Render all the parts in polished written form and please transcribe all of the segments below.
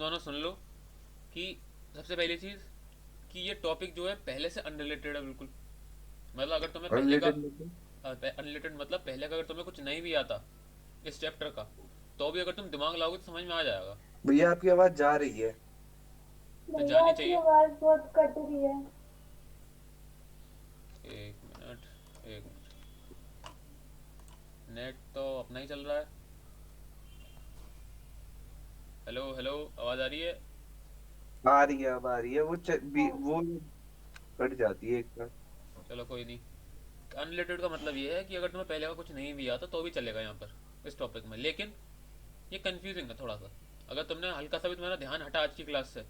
दोनों सुन लो कि सबसे पहली चीज़ कि ये टॉपिक जो है पहले से अनरिलेटेड है बिल्कुल। मतलब अगर तुम्हें पहले का अनरिलेटेड मतलब? अनरिलेटेड मतलब पहले का अगर तुम्हें कुछ नहीं भी आता इस चैप्टर का, तो भी अगर तुम दिमाग लाओगे तो समझ में आ जाएगा। भैया आपकी आवाज जा रही है। तो भैया जानी आपकी चाहिए। आवाज बहुत कट रही है। एक मिनट, एक मिनट। नेट तो अपना ही चल रहा है। हेलो हेलो, आवाज़ आ रही है? आ रही है, अब आ रही है। हाँ। वो कट जाती है एक बार। चलो कोई नहीं। अनरिलेटेड का मतलब ये है कि अगर तुम्हें पहले का कुछ नहीं भी आता तो भी चलेगा यहाँ पर इस टॉपिक में, लेकिन ये कंफ्यूजिंग है थोड़ा सा। अगर तुमने हल्का सा भी तुम्हारा ध्यान हटा आज की क्लास से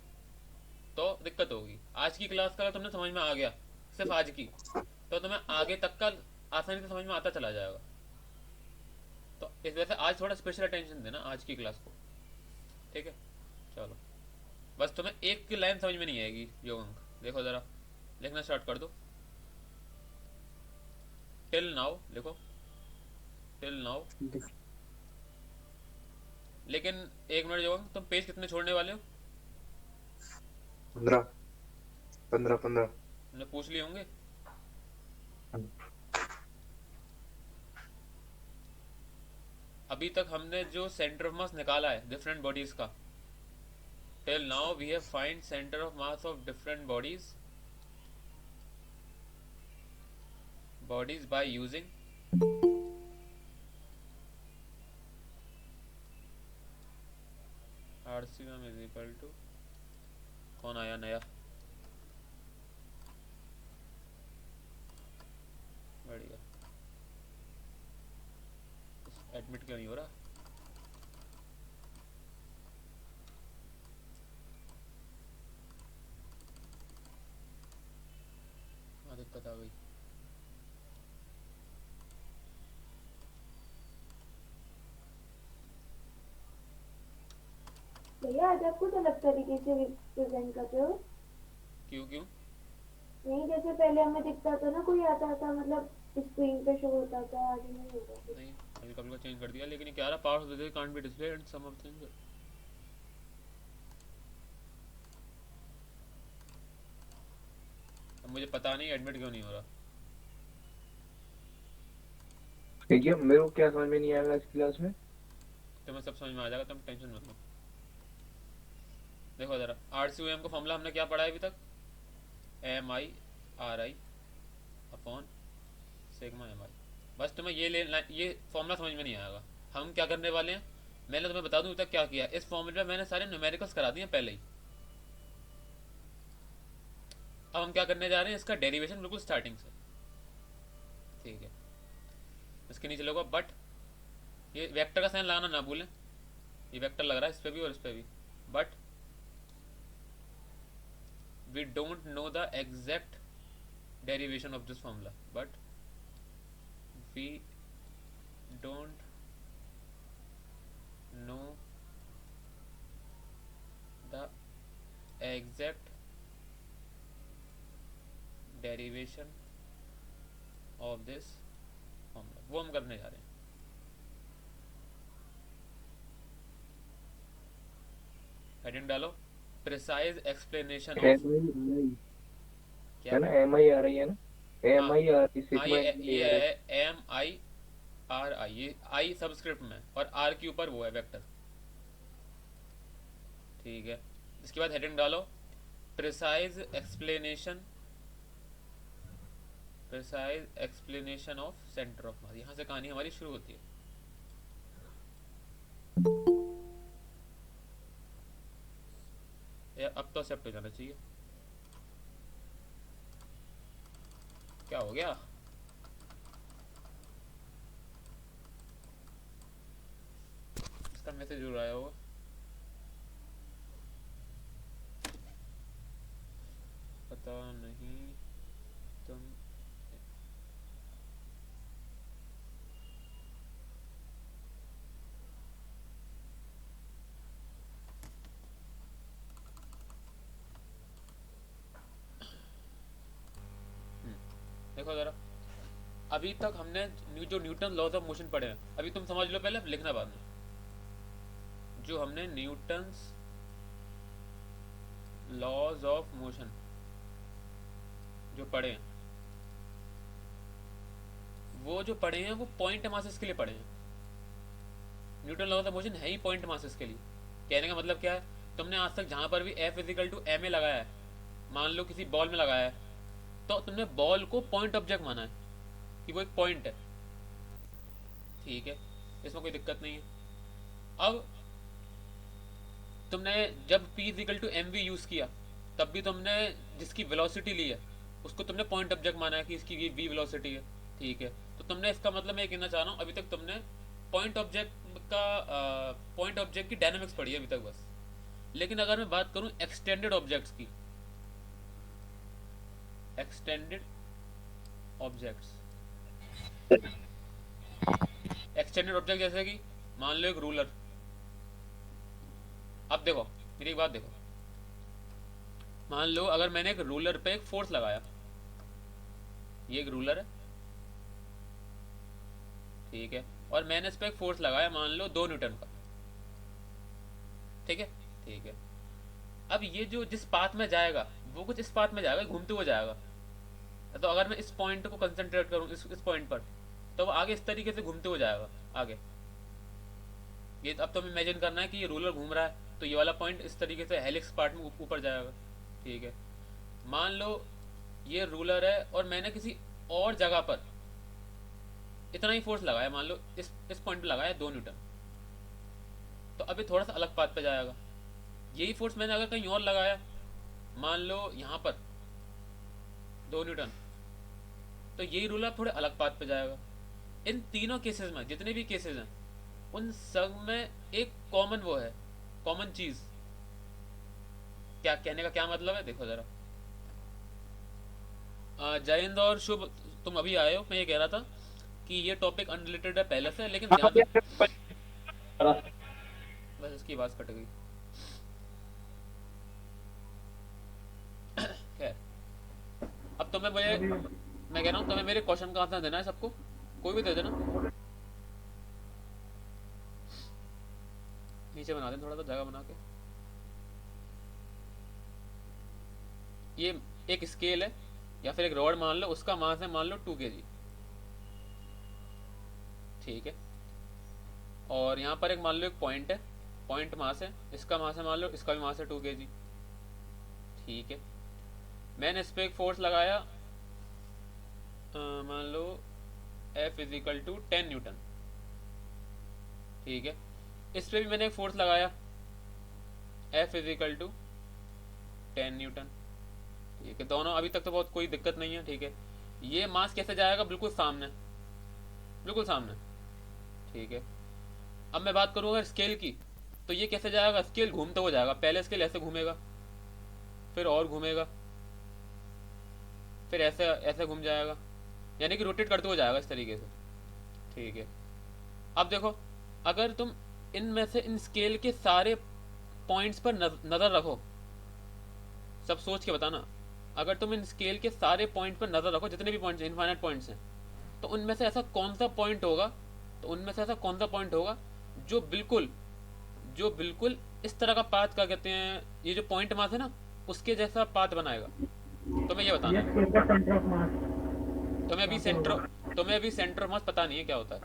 तो दिक्कत होगी। आज की क्लास का अगर तुमने समझ में आ गया, सिर्फ आज की, तो तुम्हें आगे तक का आसानी से समझ में आता चला जाएगा। तो इस वजह से आज थोड़ा स्पेशल अटेंशन देना आज की क्लास को, ठीक है? चलो, बस तुम्हें एक की लाइन समझ में नहीं आएगी जो अंक, देखो ज़रा, लिखना स्टार्ट कर दो। टिल नाउ लिखो, टिल नाउ। लेकिन एक मिनट जो अंक, तुम पेज कितने छोड़ने वाले हो? 15, 15, 15। तुमने पूछ लिए होंगे। अभी तक हमने जो सेंटर ऑफ मास निकाला है डिफरेंट बॉडीज का, till now we have find centre of mass of different bodies by using RCM is equal to, कौन आया नया? बढ़िया। एडमिट क्यों नहीं हो रहा? हाँ, दिक्कत आ गई। भैया आज आप कुछ अलग तरीके से प्रेजेंट कर रहे हो। क्यों क्यों? नहीं, जैसे पहले हमें दिखता था ना, कोई आता था, मतलब स्क्रीन पे शो होता था, आज नहीं होगा कुछ। नहीं, अभी कभी को चेंज कर दिया, लेकिन ये क्या रहा, part of the can't be display and some of things. अब मुझे पता नहीं एडमिट क्यों नहीं हो रहा। ठीक है, मेरे को क्या समझ में नहीं आएगा इस क्लास में? तुम्हें सब समझ में आ जाएगा, तुम टेंशन मत लो। देखो जरा, आर सी ओ एम का फॉर्मूला हमने क्या पढ़ा है अभी तक? M I R I upon sigma M I. बस तुम्हें ये फॉर्मूला समझ में नहीं आएगा। हम क्या करने वाले हैं, मैंने तुम्हें बता दूं अभी तक क्या किया। इस फॉर्मूले में मैंने सारे न्यूमेरिकल्स करा दिए पहले ही। अब हम क्या करने जा रहे हैं, इसका डेरिवेशन बिल्कुल स्टार्टिंग से, ठीक है? इसके नीचे लोगों बट, ये वेक्टर का साइन लगाना ना भूलें। ये वेक्टर लग रहा है इस पे भी और इस पे भी। But we don't know the exact derivation of this formula, but we don't know the exact derivation of this formula, वो हम करने जा रहे हैं। हेडिंग डालो, प्रिसाइज एक्सप्लेनेशन ऑफ। एम आई आ रही क्या? है ना? एम आई आ रही है ना? हाँ एम आई आ रही, हाँ, सिग्मा ये एम आई ये आ रही। है एम आई आर आई, ये आई सबस्क्रिप्ट में और आर के ऊपर वो है वेक्टर, ठीक है? इसके बाद हेडिंग डालो, precise explanation, precise explanation of centre of मास। यहाँ से कहानी हमारी शुरू होती है। ये अब तो एक्सेप्ट हो जाना चाहिए। क्या हो गया? इसका मैसेज हो रहा है वो, पता नहीं। तुम देखो जरा, अभी तक हमने जो न्यूटन लॉज ऑफ मोशन पढ़े हैं, अभी तुम समझ लो, पहले लिखना बाद में। जो हमने न्यूटन्स लॉज ऑफ मोशन जो पढ़े हैं, वो जो पढ़े हैं वो पॉइंट मासेस के लिए पढ़े हैं। न्यूटन लॉ ऑफ मोशन है ही पॉइंट मासेस के लिए। कहने का मतलब क्या है, तुमने आज तक जहां पर भी F is equal to M A लगाया है, मान लो किसी बॉल में लगाया है, तो तुमने बॉल को पॉइंट ऑब्जेक्ट माना है कि वो एक पॉइंट है। ठीक है, इसमें कोई दिक्कत नहीं है। अब तुमने जब P is equal to M V use किया, तब भी तुमने जिसकी वेलोसिटी ली है उसको तुमने पॉइंट ऑब्जेक्ट माना है कि इसकी ये v वेलोसिटी है। ठीक है, तो तुमने इसका मतलब मैं ये कहना चाह रहा हूँ, अभी तक तुमने पॉइंट ऑब्जेक्ट की डायनामिक्स पढ़ी है अभी तक बस। लेकिन अगर मैं बात करूं एक्सटेंडेड ऑब्जेक्ट्स की, एक्सटेंडेड ऑब्जेक्ट्स, एक्सटेंडेड ऑब्जेक्ट जैसे कि मान लो एक रूलर। अब देखो मेरी एक बात देखो, मान लो अगर मैंने एक रूलर पे एक फोर्स लगाया, ये एक रूलर है, ठीक है, और मैंने इस पे एक फोर्स लगाया मान लो 2 न्यूटन का। ठीक है, ठीक है। अब ये जो जिस पाथ में जाएगा वो कुछ इस पाथ में जाएगा, घूमते हुए जाएगा। तो अगर मैं इस पॉइंट को कंसंट्रेट करूं इस पॉइंट पर, तो वो आगे इस तरीके से घूमते हुए जाएगा आगे। ये अब तो इमेजिन करना है कि ये रूलर घूम रहा है, तो ये वाला पॉइंट इस तरीके से हेलिक्स पार्ट में ऊपर जाएगा। ठीक है, मान लो ये रूलर है और मैंने किसी और जगह पर इतना ही फोर्स लगाया, मान लो इस पॉइंट पे लगाया 2 न्यूटन, तो अभी थोड़ा सा अलग पाथ पे जाएगा। यही फोर्स मैंने अगर कहीं और लगाया, मान लो यहाँ पर 2 न्यूटन, तो यही रूलर थोड़े अलग पाथ पे जाएगा। इन तीनों केसेस में, जितने भी केसेस हैं, उन सब में एक कॉमन वो है, कॉमन चीज। क्या कहने का क्या मतलब है, देखो जरा। जय हिंद और शुभ, तुम अभी आए हो। मैं ये कह रहा था कि ये टॉपिक अनरिलेटेड है पहले से, लेकिन ध्यान बस इसकी आवाज कट गई। खैर, अब तुम्हें मैं कह रहा हूँ तुम्हें मेरे क्वेश्चन का आंसर देना है सबको, कोई भी दे देना। नीचे बना दें थोड़ा सा जगह बना के। ये एक स्केल है या फिर एक रॉड मान लो, उसका मास है मान लो 2 kg। ठीक है, और यहाँ पर एक मान लो एक पॉइंट है, पॉइंट मास है, इसका मास है मान लो, इसका भी मास है 2 kg। ठीक है, मैंने इस पर एक फोर्स लगाया, मान लो F इजिकल टू 10 न्यूटन। ठीक है, इस पर भी मैंने एक फोर्स लगाया, F इजिकल टू 10 न्यूटन। ठीक है, दोनों अभी तक तो बहुत कोई दिक्कत नहीं है। ठीक है, ये मास कैसे जाएगा, बिल्कुल सामने, बिल्कुल सामने। ठीक है, अब मैं बात करूँ अगर स्केल की, तो ये कैसे जाएगा, स्केल घूमता हुआ जाएगा। पहले स्केल ऐसे घूमेगा, फिर और घूमेगा, फिर ऐसे ऐसे घूम जाएगा, यानी कि रोटेट करते हुए जाएगा इस तरीके से। ठीक है, अब देखो, अगर तुम इनमें से इन स्केल के सारे पॉइंट्स पर नज़र रखो, सब सोच के बताना, अगर तुम इन स्केल के सारे पॉइंट पर नज़र रखो, जितने भी पॉइंट्स हैं, इनफाइनाइट पॉइंट्स हैं, तो उनमें से ऐसा कौन सा पॉइंट होगा, तो उनमें से ऐसा कौन सा पॉइंट होगा जो बिल्कुल इस तरह का पाथ, क्या कहते हैं, ये जो पॉइंट मास है ना, उसके जैसा पाथ बनाएगा। तुम्हें ये बताना है। तुम्हें अभी सेंटर ऑफ मास पता नहीं है क्या होता है।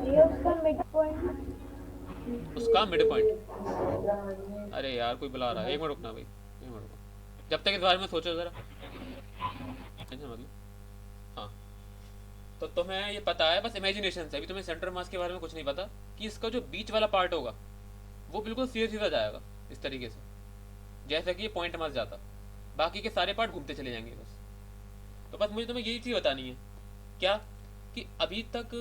ये उसका मिड पॉइंट। उसका मिड पॉइंट, अरे यार कोई बुला रहा है, एक मिनट रुकना भाई, एक मिनट रुकना, जब तक इस बारे में सोचो जरा। टेंशन मतलब, हाँ, तो तुम्हें ये पता है बस इमेजिनेशन से, अभी तुम्हें सेंटर मास के बारे में कुछ नहीं पता कि इसका जो बीच वाला पार्ट होगा वो बिल्कुल सीधा सीधा जाएगा इस तरीके से, जैसे कि ये पॉइंट मास जाता, बाकी के सारे पार्ट घूमते चले जाएंगे बस। तो बस मुझे तुम्हें यही चीज़ बतानी है, क्या कि अभी तक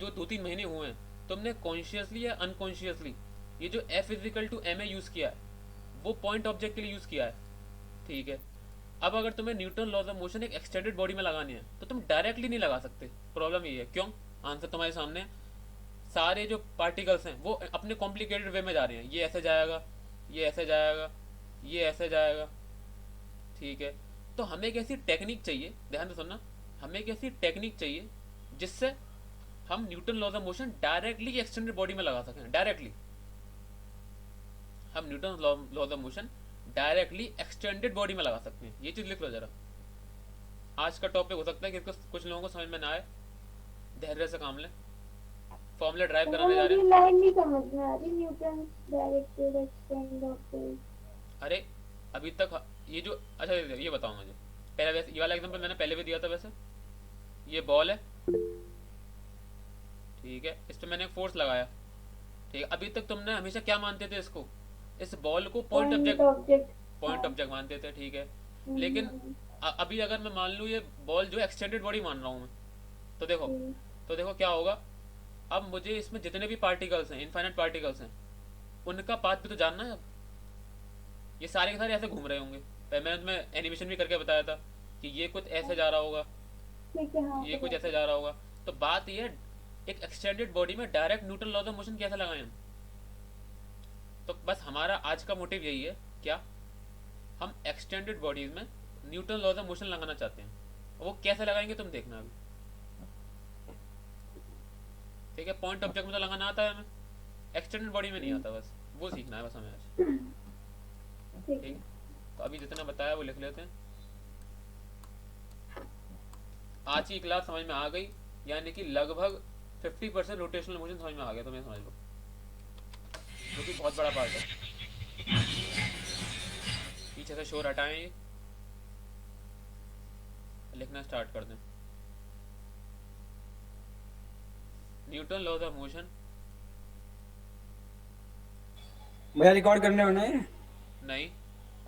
जो 2-3 महीने हुए हैं, तुमने कॉन्शियसली या अनकॉन्शियसली ये जो F is equal to M A use किया है, वो पॉइंट ऑब्जेक्ट के लिए यूज़ किया है। ठीक है, अब अगर तुम्हें न्यूटन लॉज ऑफ मोशन एक एक्सटेंडेड बॉडी में लगानी है, तो तुम डायरेक्टली नहीं लगा सकते। प्रॉब्लम ये है, क्यों? आंसर तुम्हारे सामने, सारे जो पार्टिकल्स हैं वो अपने कॉम्प्लिकेटेड वे में जा रहे हैं, ये ऐसे जाएगा, ये ऐसे जाएगा, ये ऐसे जाएगा। ठीक है, तो हमें एक ऐसी टेक्निक चाहिए, ध्यान से सुनना, हमें एक ऐसी टेक्निक चाहिए जिससे हम Newton laws of motion directly extended body में लगा सकें। डायरेक्टली हम Newton laws of motion directly extended body में लगा सकते हैं। ये चीज लिख लो जरा। आज का टॉपिक हो सकता है कि इसको कुछ लोगों को समझ में ना आए, धैर्य से काम लें। फॉर्मूला ड्राइव मतलब कराने जा रहे मुझे हैं। लाइन नहीं समझ में आ रही, न्यूटन डायरेक्टेड एक्सटेंड ऑफ। अरे अभी तक ये जो, अच्छा ये बताओ मुझे पहले, वैसे ये वाला एग्जांपल मैंने पहले भी दिया था। वैसे ये बॉल है, ठीक है, इस पे मैंने एक फोर्स लगाया, ठीक है। अभी तक तुमने हमेशा क्या मानते थे इसको, इस बॉल को point point object, object. Point हाँ। ऑब्जेक्ट मानते थे, ठीक है। लेकिन अभी अगर मैं मान लूँ ये बॉल जो एक्सटेंडेड बॉडी मान रहा हूँ मैं, तो देखो, तो देखो क्या होगा। अब मुझे इसमें जितने भी पार्टिकल्स हैं, इनफाइनाइट पार्टिकल्स हैं, उनका पाथ भी तो जानना है। अब ये सारे के सारे ऐसे घूम रहे होंगे। पहले मैंने तुम्हें एनिमेशन भी करके बताया था कि ये कुछ ऐसे जा रहा होगा, ठीक है, हाँ ये कुछ समझ ऐसे जा रहा होगा। तो बात ये है, एक एक्सटेंडेड बॉडी में direct Newton laws of motion कैसे लगाएं हम। तो बस हमारा आज का मोटिव यही है, क्या हम एक्सटेंडेड बॉडीज में न्यूटन लॉज ऑफ मोशन लगाना चाहते हैं। वो कैसे लगाएंगे तुम देखना अभी, ठीक है। पॉइंट ऑब्जेक्ट में तो लगाना आता है हमें, एक्सटेंडेड बॉडी में नहीं आता, बस वो सीखना है बस हमें आज, ठीक ठीक। है। तो अभी जितना बताया वो लिख लेते हैं। आज की क्लास समझ में आ गई, यानी कि लगभग 50% रोटेशनल मोशन समझ में आ गया, तुम्हें समझ लो, जो कि बहुत बड़ा पार्ट है। पीछे से शोर हटाएं, ये लिखना स्टार्ट कर दें। न्यूटन लॉज ऑफ मोशन, भैया रिकॉर्ड करने होना है। नहीं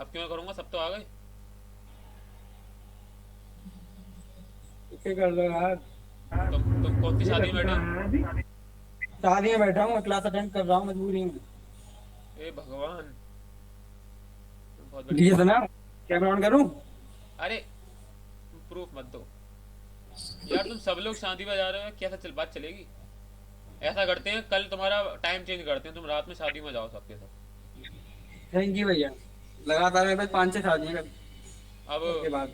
अब क्यों करूंगा, सब तो आ गए। इसे कर लो यार। तुम कौन सी शादी में बैठे हो। शादी में बैठा हूँ, मैं क्लास अटेंड कर रहा हूँ मजबूरी में। ए भगवान, बहुत बड़ी डीजे बात। सुना, कैमरा ऑन करूँ? अरे प्रूफ मत दो यार, तुम सब लोग शादी में जा रहे हो, कैसा चल बात चलेगी। ऐसा करते हैं कल तुम्हारा टाइम चेंज करते हैं, तुम रात में शादी में जाओ सबके सब। थैंक यू भैया। लगातार मेरे पास 5-6 शादियाँ अब के बाद।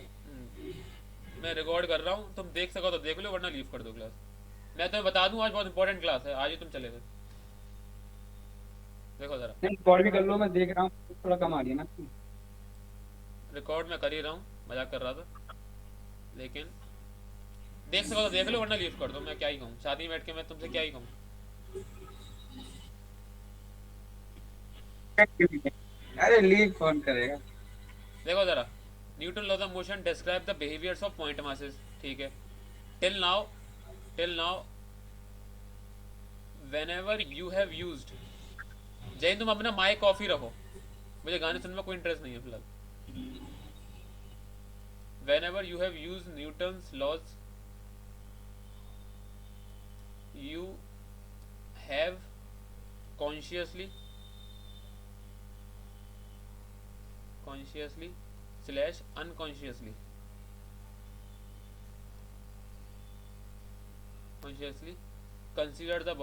मैं रिकॉर्ड कर रहा हूँ, तुम देख सको तो देख लो, वरना लीव कर दो क्लास। मैं तुम्हें बता दूं आज बहुत इंपॉर्टेंट क्लास है, आज ही तुम चले गए। देखो जरा, नहीं रिकॉर्ड भी कर लो, मैं देख रहा हूँ थोड़ा कम आ रही है ना। रिकॉर्ड मैं कर ही रहा हूँ, मजाक कर रहा था, लेकिन देख सको तो देख लो, वरना लीव कर दो। मैं क्या ही कहूँ, शादी में बैठ के मैं तुमसे क्या ही कहूँ। अरे लीव कौन करेगा। देखो जरा, Newton laws of motion describe the behaviours of point masses, ठीक है। Till now whenever you have used, जैन तुम अपना माइक ऑफ ही रखो, मुझे गाने सुनने में कोई इंटरेस्ट नहीं है फिलहाल। whenever you have used Newton's laws, you have consciously slash unconsciously consider the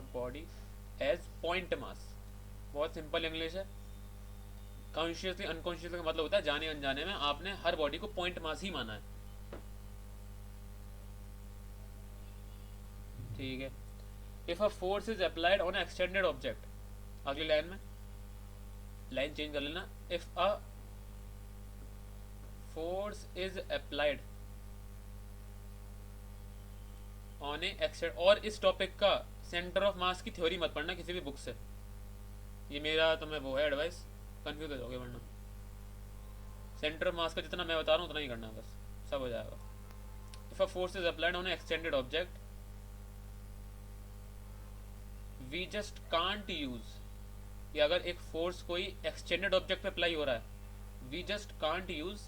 body as point mass। बहुत सिंपल इंग्लिश है। कॉन्शियसली अनकॉन्शियसली का मतलब होता है जाने अनजाने में आपने हर बॉडी को पॉइंट मास ही माना है, ठीक है। If a force is applied on extended object, अगली लाइन में लाइन चेंज कर लेना। If a force is applied on A extend, और इस टॉपिक का सेंटर ऑफ मास की थ्योरी मत पढ़ना किसी भी बुक से, ये मेरा तुम्हें वो है एडवाइस, कंफ्यूज हो जाओगे वरना। सेंटर ऑफ मास का जितना मैं बता रहा हूँ उतना ही करना है, बस सब हो जाएगा। If a force is applied on a extended object, we just can't use, कि अगर एक फोर्स कोई एक्सटेंडेड ऑब्जेक्ट पे अप्लाई हो रहा है, वी जस्ट कांट यूज,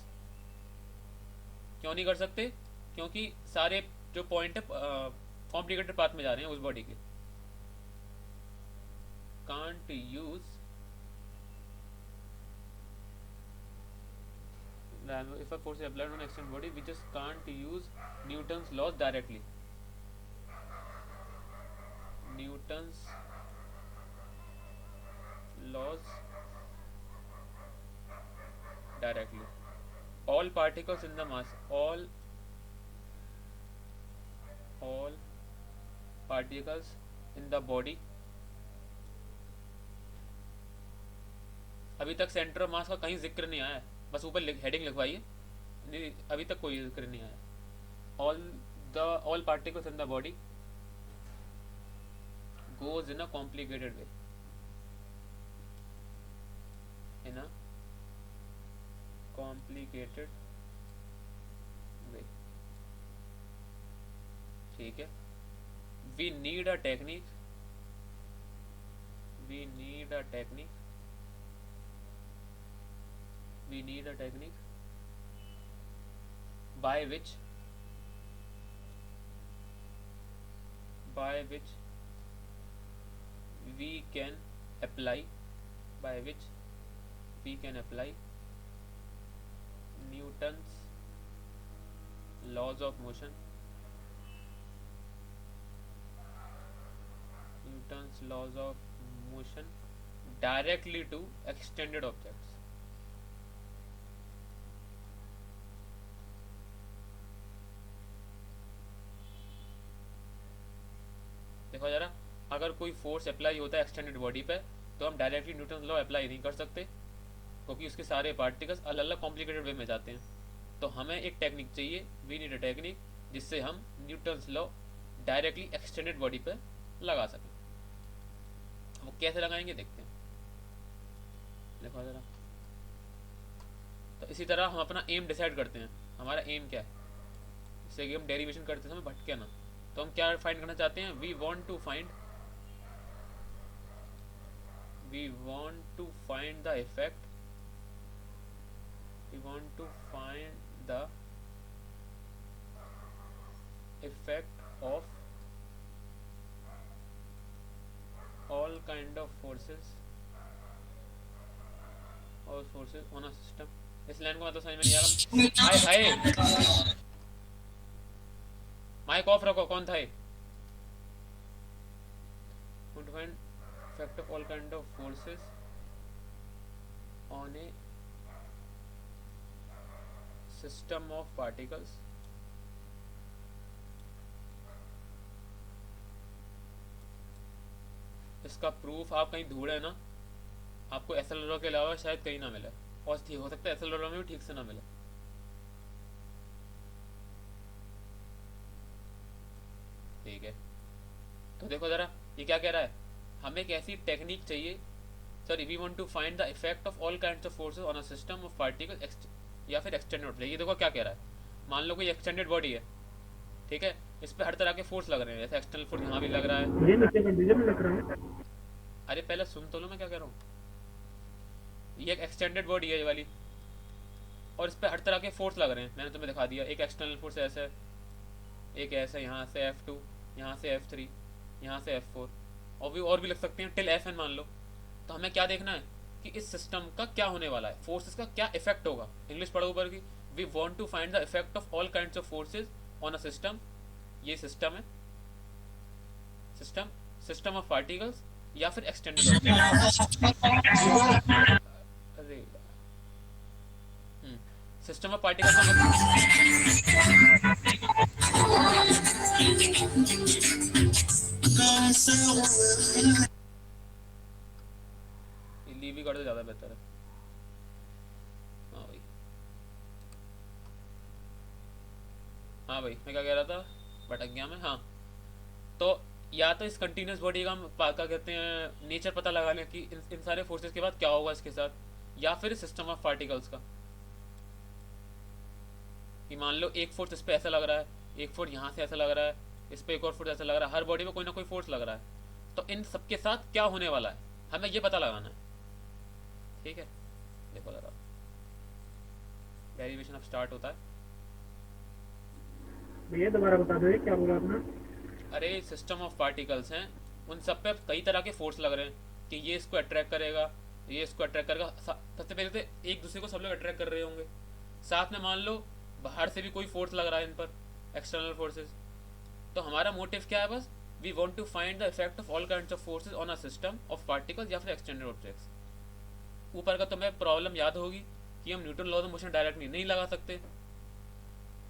क्यों नहीं कर सकते, क्योंकि सारे जो पॉइंट है कॉम्प्लिकेटेड पाथ में जा रहे हैं उस बॉडी के। Can't use, if a force is applied on an extended body, we just can't use Newton's laws directly. Newton's laws directly. All particles in the mass, all particles in the body अभी तक centre of मास का कहीं जिक्र नहीं आया है, बस ऊपर हेडिंग लिखवाइए, नहीं अभी तक कोई जिक्र नहीं आया। All particles in the body goes in a complicated way, in a complicated way, ठीक है। we need a technique we need a technique we need a technique by which we can apply by which we can apply Newton's laws of motion directly to extended objects। देखो जरा, अगर कोई force apply होता है extended body पे तो हम directly Newton law apply नहीं कर सकते, क्योंकि उसके सारे पार्टिकल्स अलग अलग कॉम्प्लिकेटेड वे में जाते हैं। तो हमें एक टेक्निक चाहिए, वी नीड अ टेक्निक जिससे हम Newton's law directly extended body पे लगा सकें। वो कैसे लगाएंगे देखते हैं, देखो जरा। तो इसी तरह हम अपना एम डिसाइड करते हैं, हमारा एम क्या है, जैसे कि हम डेरिवेशन करते समय भटके ना। तो हम क्या फाइंड करना चाहते हैं, we want to find the effect of all kind of forces on a system। इस लाइन को मतलब समझ में नहीं आ रहा। हाय माइक ऑफ रखो, कौन था ये? to find effect of all kind of forces on a system of particles इसका प्रूफ आप कहीं ढूंढे ना, आपको एसएलआर के अलावा शायद कहीं ना मिले, और ठीक हो सकता है एसएलआर में भी ठीक से ना मिले। ठीक है, तो देखो जरा ये क्या कह रहा है, हमें एक ऐसी टेक्निक चाहिए, sorry we want to find the effect of all kinds of forces on a system of particle या फिर एक्सटेंडेड बॉडी। ये देखो क्या कह रहा है, मान लो कोई एक्सटेंडेड बॉडी है, ठीक है, इस पे हर तरह के फोर्स लग रहे हैं, जैसे एक्सटर्नल फोर्स यहाँ भी लग रहा है। अरे पहले सुन तो लो मैं क्या कह रहा हूँ। ये एक एक्सटेंडेड बॉडी है ये वाली, और इस पे हर तरह के फोर्स लग रहे हैं, मैंने तुम्हें दिखा दिया। एक एक्सटर्नल फोर्स ऐसे, एक ऐसे यहाँ से F2, यहाँ से F3, यहाँ से F4, और भी लग सकते हैं टिल Fn मान लो। तो हमें क्या देखना है कि इस सिस्टम का क्या होने वाला है, फोर्सेस का क्या इफेक्ट होगा। इंग्लिश पढ़ो ऊपर की, we want to find the effect of all kinds of forces on a system. ये सिस्टम है, सिस्टम ऑफ पार्टिकल्स या फिर extended system of particles. Leave ही कर दो, ज्यादा बेहतर है। हाँ भाई मैं क्या कह रहा था, भटक गया मैं। हाँ, तो या तो इस कंटिन्यूस बॉडी का हम क्या कहते हैं नेचर पता लगा लें कि इन सारे फोर्सेस के बाद क्या होगा इसके साथ, या फिर सिस्टम ऑफ पार्टिकल्स का, कि मान लो एक फोर्स इस पे ऐसा लग रहा है, एक फोर्स यहाँ से ऐसा लग रहा है, इस पे एक और फोर्स ऐसा लग रहा है, हर बॉडी में कोई ना कोई फोर्स लग रहा है। तो इन सबके साथ क्या होने वाला है हमें ये पता लगाना है। ठीक है, देखो जरा डेरिवेशन अब स्टार्ट होता है। ये दोबारा बता दो, क्या बोला आपने? अरे सिस्टम ऑफ पार्टिकल्स हैं, उन सब पे कई तरह के फोर्स लग रहे हैं कि ये इसको अट्रैक्ट करेगा, ये इसको अट्रैक्ट करेगा। सबसे पहले तो एक दूसरे को सब लोग अट्रैक्ट कर रहे होंगे, साथ में मान लो बाहर से भी कोई फोर्स लग रहा है इन पर, एक्सटर्नल फोर्सेस। तो हमारा मोटिव क्या है, बस we want to find the effect of all kinds of forces on a system of particles या फिर एक्सटेंडेड ऑब्जेक्ट्स। ऊपर का तुम्हें प्रॉब्लम याद होगी कि हम Newton law of motion direct नहीं लगा सकते,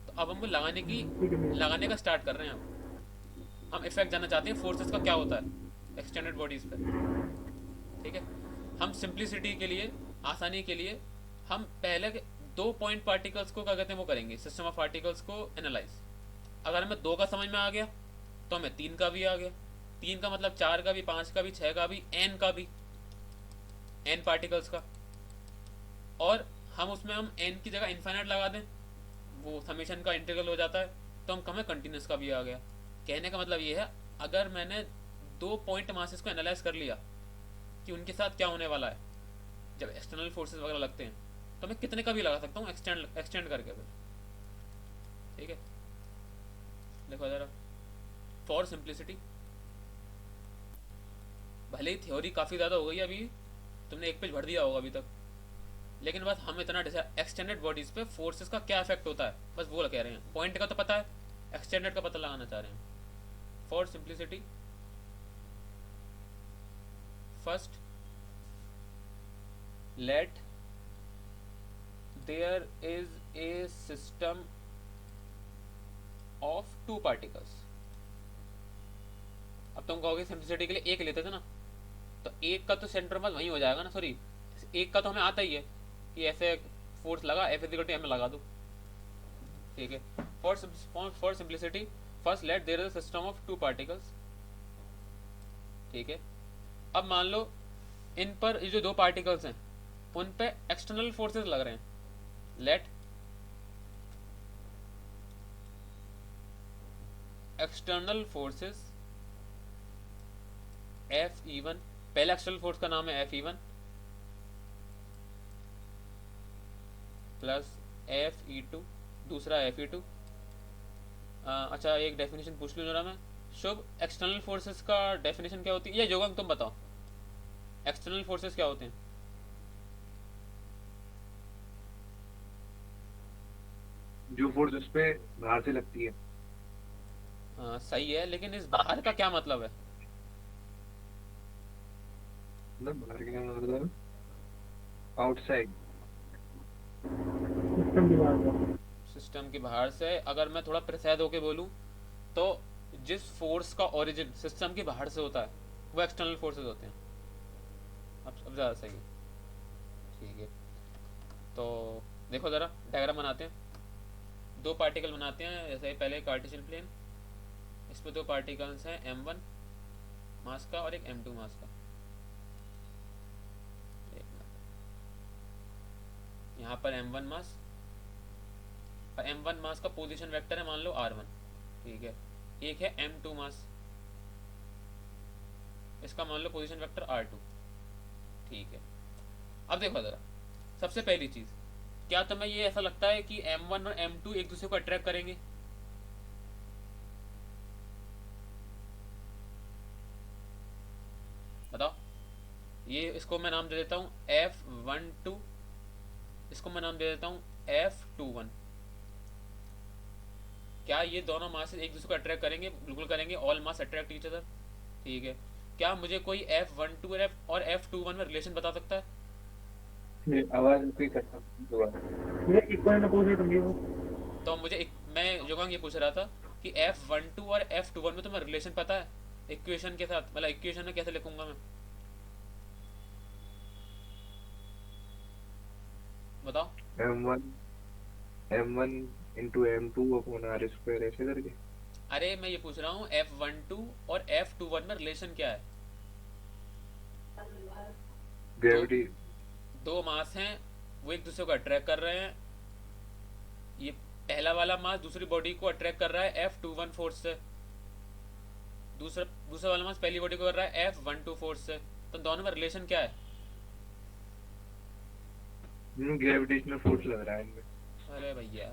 तो अब हमको लगाने का स्टार्ट कर रहे हैं। हम इफेक्ट जानना चाहते हैं फोर्सेस का क्या होता है एक्सटेंडेड बॉडीज पे। ठीक है, हम सिंप्लिसिटी के लिए आसानी के लिए हम पहले के 2 पॉइंट पार्टिकल्स को क्या कहते हैं वो करेंगे, सिस्टम ऑफ पार्टिकल्स को एनालाइज। अगर हमें 2 का समझ में आ गया तो हमें 3 का भी आ गया। 3 का मतलब 4 का भी, 5 का भी, 6 का भी, n का भी, n पार्टिकल्स का। और हम उसमें हम n की जगह इन्फाइनाइट लगा दें, वो समेशन का इंटीग्रल हो जाता है, तो हम हमें कंटिन्यूस का भी आ गया। कहने का मतलब ये है, अगर मैंने 2 पॉइंट मासेस को एनालाइज कर लिया कि उनके साथ क्या होने वाला है जब एक्सटर्नल फोर्सेस वगैरह लगते हैं, तो मैं कितने का भी लगा सकता हूँ एक्सटेंड करके फिर। ठीक है, देखो ज़रा, फॉर सिंप्लिसिटी, भले ही थ्योरी काफ़ी ज़्यादा हो गई है, अभी तुमने 1 पेज भर दिया होगा अभी तक, लेकिन बस हम इतना एक्सटेंडेड बॉडीज पे फोर्सेस का क्या इफेक्ट होता है बस वो कह रहे हैं। पॉइंट का तो पता है, एक्सटेंडेड का पता लगाना चाह रहे हैं। For simplicity, first let there is a system of 2 particles. अब तुम कहोगे सिंप्लिसिटी के लिए 1 लेते थे ना, तो 1 का तो सेंटर मास वहीं हो जाएगा ना, सॉरी 1 का तो हमें आता ही है कि ऐसे फोर्स लगा, एफ इक्वल टू एम लगा दो। ठीक है, for simplicity first let there is a system of 2 particles. ठीक है, अब मान लो इन पर ये जो 2 पार्टिकल्स हैं उन पे एक्सटर्नल फोर्सेस लग रहे हैं। लेट एक्सटर्नल फोर्सेस Fe1, पहला एक्सटर्नल फोर्स का नाम है Fe1 प्लस Fe2, दूसरा Fe2। अच्छा, एक डेफिनेशन पूछ लूँ जरा मैं, शुभ, एक्सटर्नल फोर्सेस का डेफिनेशन क्या होती है? ये जोगंग तुम बताओ, एक्सटर्नल फोर्सेस क्या होते हैं? जो फोर्स उस पे बाहर से लगती है। सही है, लेकिन इस बाहर का क्या मतलब है? मतलब बाहर का मतलब आउटसाइड। सिस्टम की बात है। सिस्टम के बाहर से। अगर मैं थोड़ा प्रिसाइज होके बोलूँ तो जिस फोर्स का ओरिजिन सिस्टम के बाहर से होता है वो एक्सटर्नल फोर्सेस होते हैं। अब ज़्यादा सही है। ठीक है, तो देखो ज़रा डायग्राम बनाते हैं। 2 पार्टिकल बनाते हैं, जैसे पहले कार्टेशियन प्लेन, इस पर 2 पार्टिकल्स हैं, m1 मास का और एक m2 मास का। यहाँ पर m1 मास और m1 मास का पोजीशन वेक्टर है मान लो r1। ठीक है, एक है m2 मास, इसका मान लो पोजीशन वेक्टर r2। ठीक है, अब देखो ज़रा, सबसे पहली चीज़, क्या तुम्हें ये ऐसा लगता है कि m1 और m2 एक दूसरे को अट्रैक्ट करेंगे? बताओ। ये इसको मैं नाम दे देता हूँ F12, इसको मैं नाम दे देता हूँ F21। क्या ये दोनों मासेस एक दूसरे को अट्रैक्ट करेंगे? बिल्कुल करेंगे, ऑल मास अट्रैक्ट ईच अदर। ठीक है, क्या मुझे कोई F12 और F21 में रिलेशन बता सकता है? आवाज कोई करता दोबारा। ये इक्वल एंड अपोजिट होंगे वो। तो मैं जोगांग ये पूछ रहा था कि F12 और F21 में तुम्हें रिलेशन पता है इक्वेशन के साथ? मतलब इक्वेशन में कैसे लिखूंगा मैं, बताओ। m1 into m2 upon r square ऐसे करके। अरे मैं ये पूछ रहा हूँ F12 और F21 में रिलेशन क्या है? ग्रेविटी। 2 मास हैं, वो एक दूसरे को अट्रैक्ट कर रहे हैं। ये पहला वाला मास दूसरी बॉडी को अट्रैक्ट कर रहा है F21 फोर्स से, दूसरा वाला मास पहली बॉडी को कर रहा है F12 फोर्स से। तो दोनों में रिलेशन क्या है? ग्रेविटेशनल फोर्स लग रहा है इनमें। अरे भैया,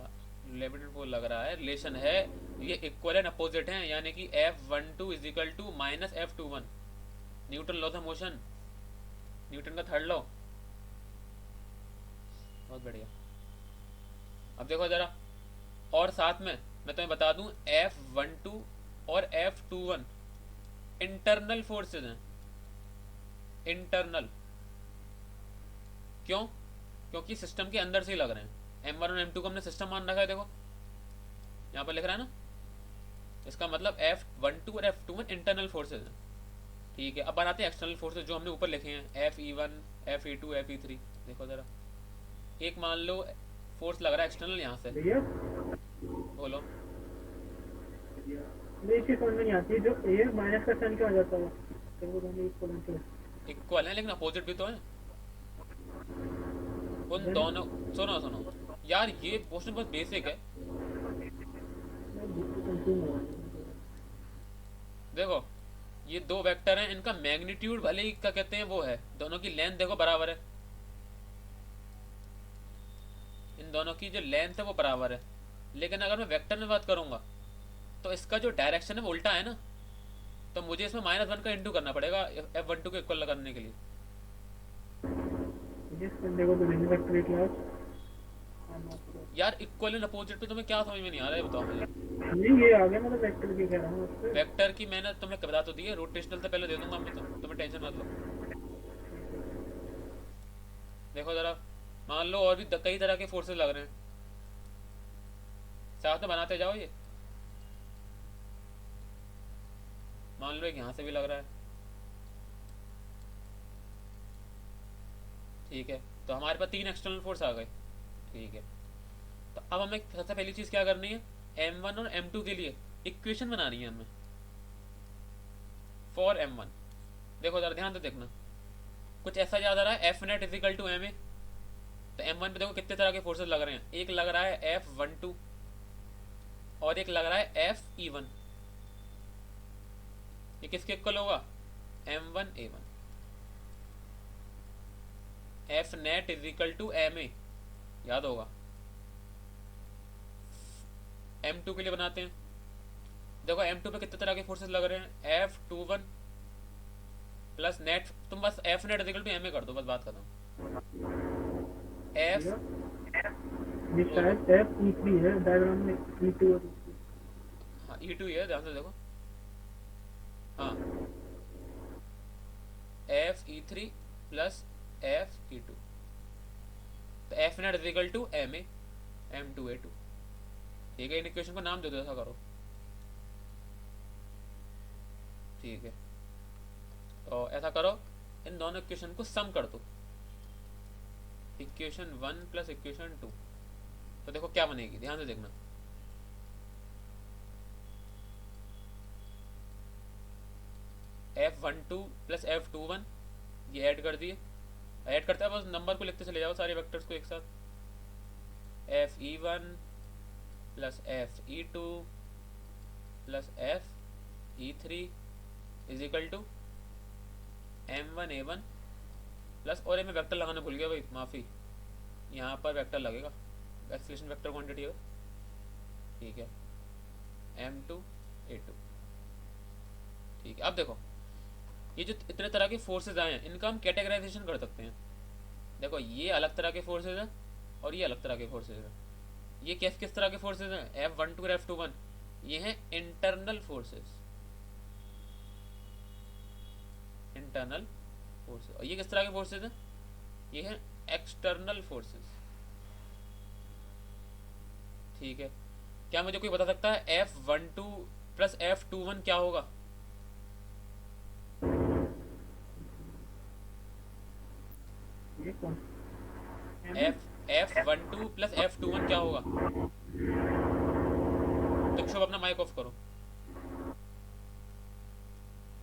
ग्रेविटेशनल फोर्स लग रहा है, रिलेशन है, ये इक्वल एंड अपोजिट हैं, यानी कि F12 is equal to minus F21। Newton law था मोशन, न्यूटन का थर्ड लॉ। बहुत बढ़िया। अब देखो जरा, और साथ में मैं तुम्हें बता दूं F12 और F21 इंटरनल फोर्सेस हैं। इंटरनल क्यों? क्योंकि सिस्टम के अंदर से ही लग रहे हैं। M1 और M2 को हमने सिस्टम मान रखा है, देखो यहाँ पर लिख रहा है ना। इसका मतलब F12 और F21 इंटरनल फोर्सेस हैं। ठीक है, अब बनाते हैं एक्सटर्नल फोर्सेस जो हमने ऊपर लिखे हैं, Fe1, Fe2, Fe3। देखो जरा, एक मान लो फोर्स लग रहा है एक्सटर्नल यहाँ से, भैया बोलो। ये चीज समझ में नहीं आती जो ए माइनस का साइन क्यों आ जाता है, फिर वो दोनों इक्वल हैं तो इक्वल है लेकिन अपोजिट भी तो है उन Then- दोनों। सुनो सुनो यार, ये क्वेश्चन बहुत बेसिक है। मैं कंफ्यूज हो रहा हूँ। देखो, ये दो वेक्टर हैं, इनका मैग्नीट्यूड भले ही क्या कहते हैं वो है, दोनों की लेंथ देखो बराबर है, इन दोनों की जो लेंथ है वो बराबर है। लेकिन अगर मैं वेक्टर में बात करूंगा तो इसका जो डायरेक्शन है वो उल्टा है ना, तो मुझे इसमें -1 का इंटू करना पड़ेगा F12 को इक्वल करने के लिए। Yes, बंदे को तो नहीं वेक्टर क्लास यार इक्वल एंड अपोजिट पे तुम्हें क्या समझ में नहीं आ रहा है, बताओ मुझे। नहीं, ये आ गया, मतलब वेक्टर की कह रहा हूँ उससे। वेक्टर की मैंने तुम्हें बता तो दी है, रोटेशनल से पहले दे दूंगा मैं, तो तुम्हें टेंशन मत लो। देखो जरा, मान लो और भी कई तरह के फोर्सेस लग रहे हैं, साथ में बनाते जाओ। ये मान लो एक यहाँ से भी लग रहा है, ठीक है, तो हमारे पास 3 एक्सटर्नल फोर्स आ गए, ठीक है। तो अब हमें सबसे पहली चीज़ क्या करनी है, M1 और M2 के लिए इक्वेशन बनानी है हमें, फॉर M1। देखो जरा ध्यान से देखना, कुछ ऐसा याद आ रहा है, F net is equal to M A. तो M1 पे देखो कितने तरह के फोर्सेस लग रहे हैं, एक लग रहा है F12 और एक लग रहा है FE1। ये किसके इक्वल होगा, M1A1। F net is equal to M A, याद होगा। M2 के लिए बनाते हैं, देखो M2 पे कितने तरह के फोर्सेस लग रहे हैं, F21 प्लस नेट, तुम बस F net is equal to M A कर दो, बस बात खत्म। F ये शायद F E3 है डायग्राम में, E2 और E3। हाँ E2 ही है, ध्यान से देखो, हाँ FE3 प्लस FE2, तो F net is equal to M A M2A2, ठीक है। इन इक्वेशन को नाम दे दो, ऐसा करो, ठीक है। तो ऐसा करो, इन दोनों इक्वेशन को सम कर दो, इक्वेशन 1 प्लस इक्वेशन 2, तो देखो क्या बनेगी, ध्यान से देखना। F12 प्लस F21 ये ऐड कर दिए, ऐड करते हैं, बस नंबर को लिखते चले जाओ सारे वेक्टर्स को एक साथ। FE1 plus FE2 plus FE3 is equal to M1A1 plus, और मैं वेक्टर लगाना भूल गया भाई, माफ़ी, यहाँ पर वेक्टर लगेगा, एक्सेलरेशन वेक्टर क्वांटिटी है, ठीक है, M2A2, ठीक है। अब देखो, ये जो इतने तरह के फोर्सेज आए हैं, इनका हम कैटेगराइजेशन कर सकते हैं। देखो ये अलग तरह के फोर्सेज हैं और ये अलग तरह के फोर्सेज हैं। ये किस तरह के फोर्सेज हैं, F12 और F21, ये हैं इंटरनल फोर्सेज, इंटरनल फोर्सेज। और ये किस तरह के फोर्सेज हैं, ये हैं एक्सटर्नल फोर्सेज, ठीक है। क्या मुझे कोई बता सकता है F12 प्लस F21 क्या होगा, ये कौन F12 प्लस F21 क्या होगा। दीक्षु अपना माइक ऑफ करो,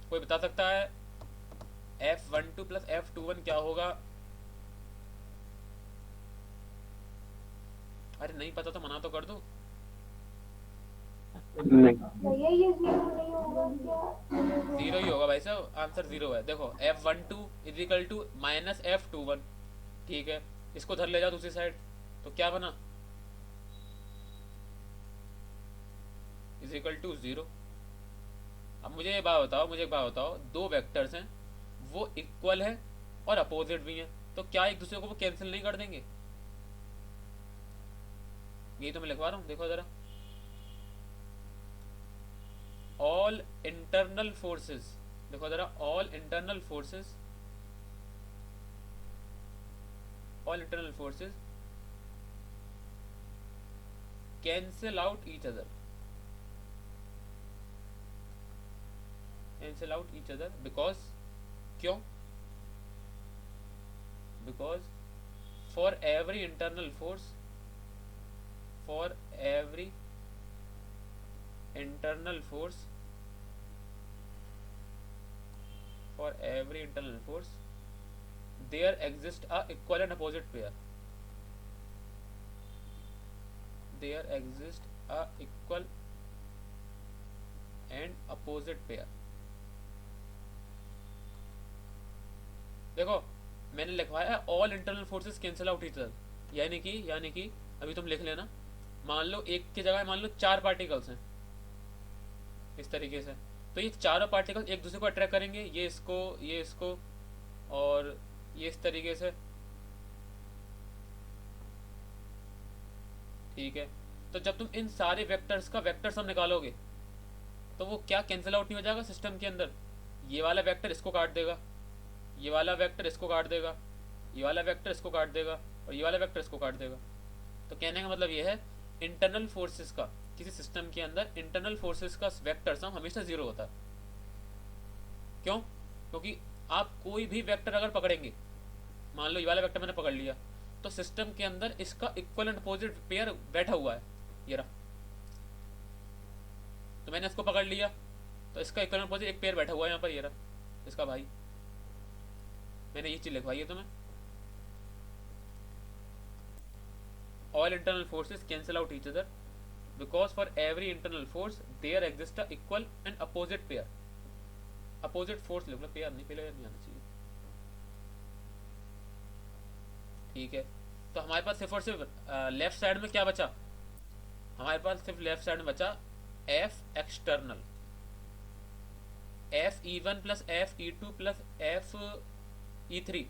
कोई बता सकता है F12 प्लस F21 क्या होगा। अरे नहीं पता तो मना तो कर दो। नहीं, भैया ये 0 नहीं होगा क्या? जीरो ही होगा भाई साहब, आंसर जीरो है। देखो F12 is equal to minus F21, ठीक है, इसको धर ले जाओ दूसरी साइड, तो क्या बना, इजिकल टू 0। अब मुझे एक बात बताओ, दो वेक्टर्स हैं, वो इक्वल है और अपोजिट भी हैं, तो क्या एक दूसरे को वो कैंसिल नहीं कर देंगे, यही तो मैं लिखवा रहा हूँ। देखो जरा, ऑल इंटरनल फोर्सेस, देखो जरा, all internal forces cancel out each other, because, क्यों, because for every internal force, for every internal force, for every internal force there exists a equal and opposite pair, there exists a equal and opposite pair। देखो मैंने लिखवाया all internal forces cancel out each other, यानी कि अभी तुम लिख लेना, मान लो एक की जगह मान लो 4 पार्टिकल्स हैं इस तरीके से, तो ये चारों पार्टिकल एक दूसरे को अट्रैक्ट करेंगे, ये इसको और ये इस तरीके से, ठीक है। तो जब तुम इन सारे वेक्टर्स का वेक्टर सम निकालोगे तो वो क्या कैंसिल आउट नहीं हो जाएगा सिस्टम के अंदर, ये वाला वेक्टर इसको काट देगा, ये वाला वेक्टर इसको काट देगा, ये वाला वेक्टर इसको काट देगा और ये वाला वेक्टर इसको काट देगा। तो कहने का मतलब ये है इंटरनल फोर्सेस का, किसी सिस्टम के अंदर इंटरनल फोर्सेस का वेक्टर सम हमेशा 0 होता है। क्यों? क्योंकि आप कोई भी वेक्टर अगर पकड़ेंगे, मान लो ये वाला वेक्टर मैंने पकड़ लिया, तो सिस्टम के अंदर इसका इक्वल एंड अपोजिट पेयर बैठा हुआ है, ये रहा। तो मैंने इसको पकड़ लिया तो इसका इक्वल एंड अपोजिट एक पेयर बैठा हुआ है यहाँ पर, ये रहा इसका भाई। मैंने ये चीज लिखवाई है तुम्हें, all internal forces cancel out each other because for every internal force there exists a equal and opposite pair, opposite force लिख लो, पेयर नहीं, पहले नहीं आना चाहिए, ठीक है। तो हमारे पास सिर्फ और सिर्फ लेफ्ट साइड में क्या बचा, हमारे पास सिर्फ लेफ्ट साइड में बचा F external, F E1 plus F E2 plus F E3,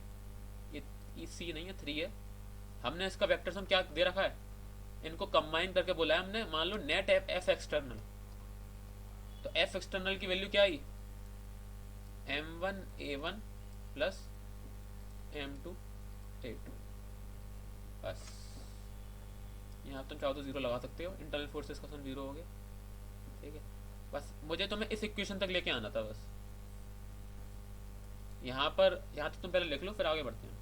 ये EC नहीं है 3 है। हमने इसका वेक्टर सम क्या दे रखा है, इनको कंबाइन करके बोला है हमने, मान लो नेट एफ एक्सटर्नल, तो एफ एक्सटर्नल की वैल्यू क्या आई, M1A1 प्लस M2A2, बस। यहाँ तुम चाहो तो 0 लगा सकते हो, इंटरनल फोर्सेस का सम 0 हो गया, ठीक है। बस मुझे तुम्हें इस इक्वेशन तक लेके आना था बस, यहाँ तक तुम पहले लिख लो फिर आगे बढ़ते हैं।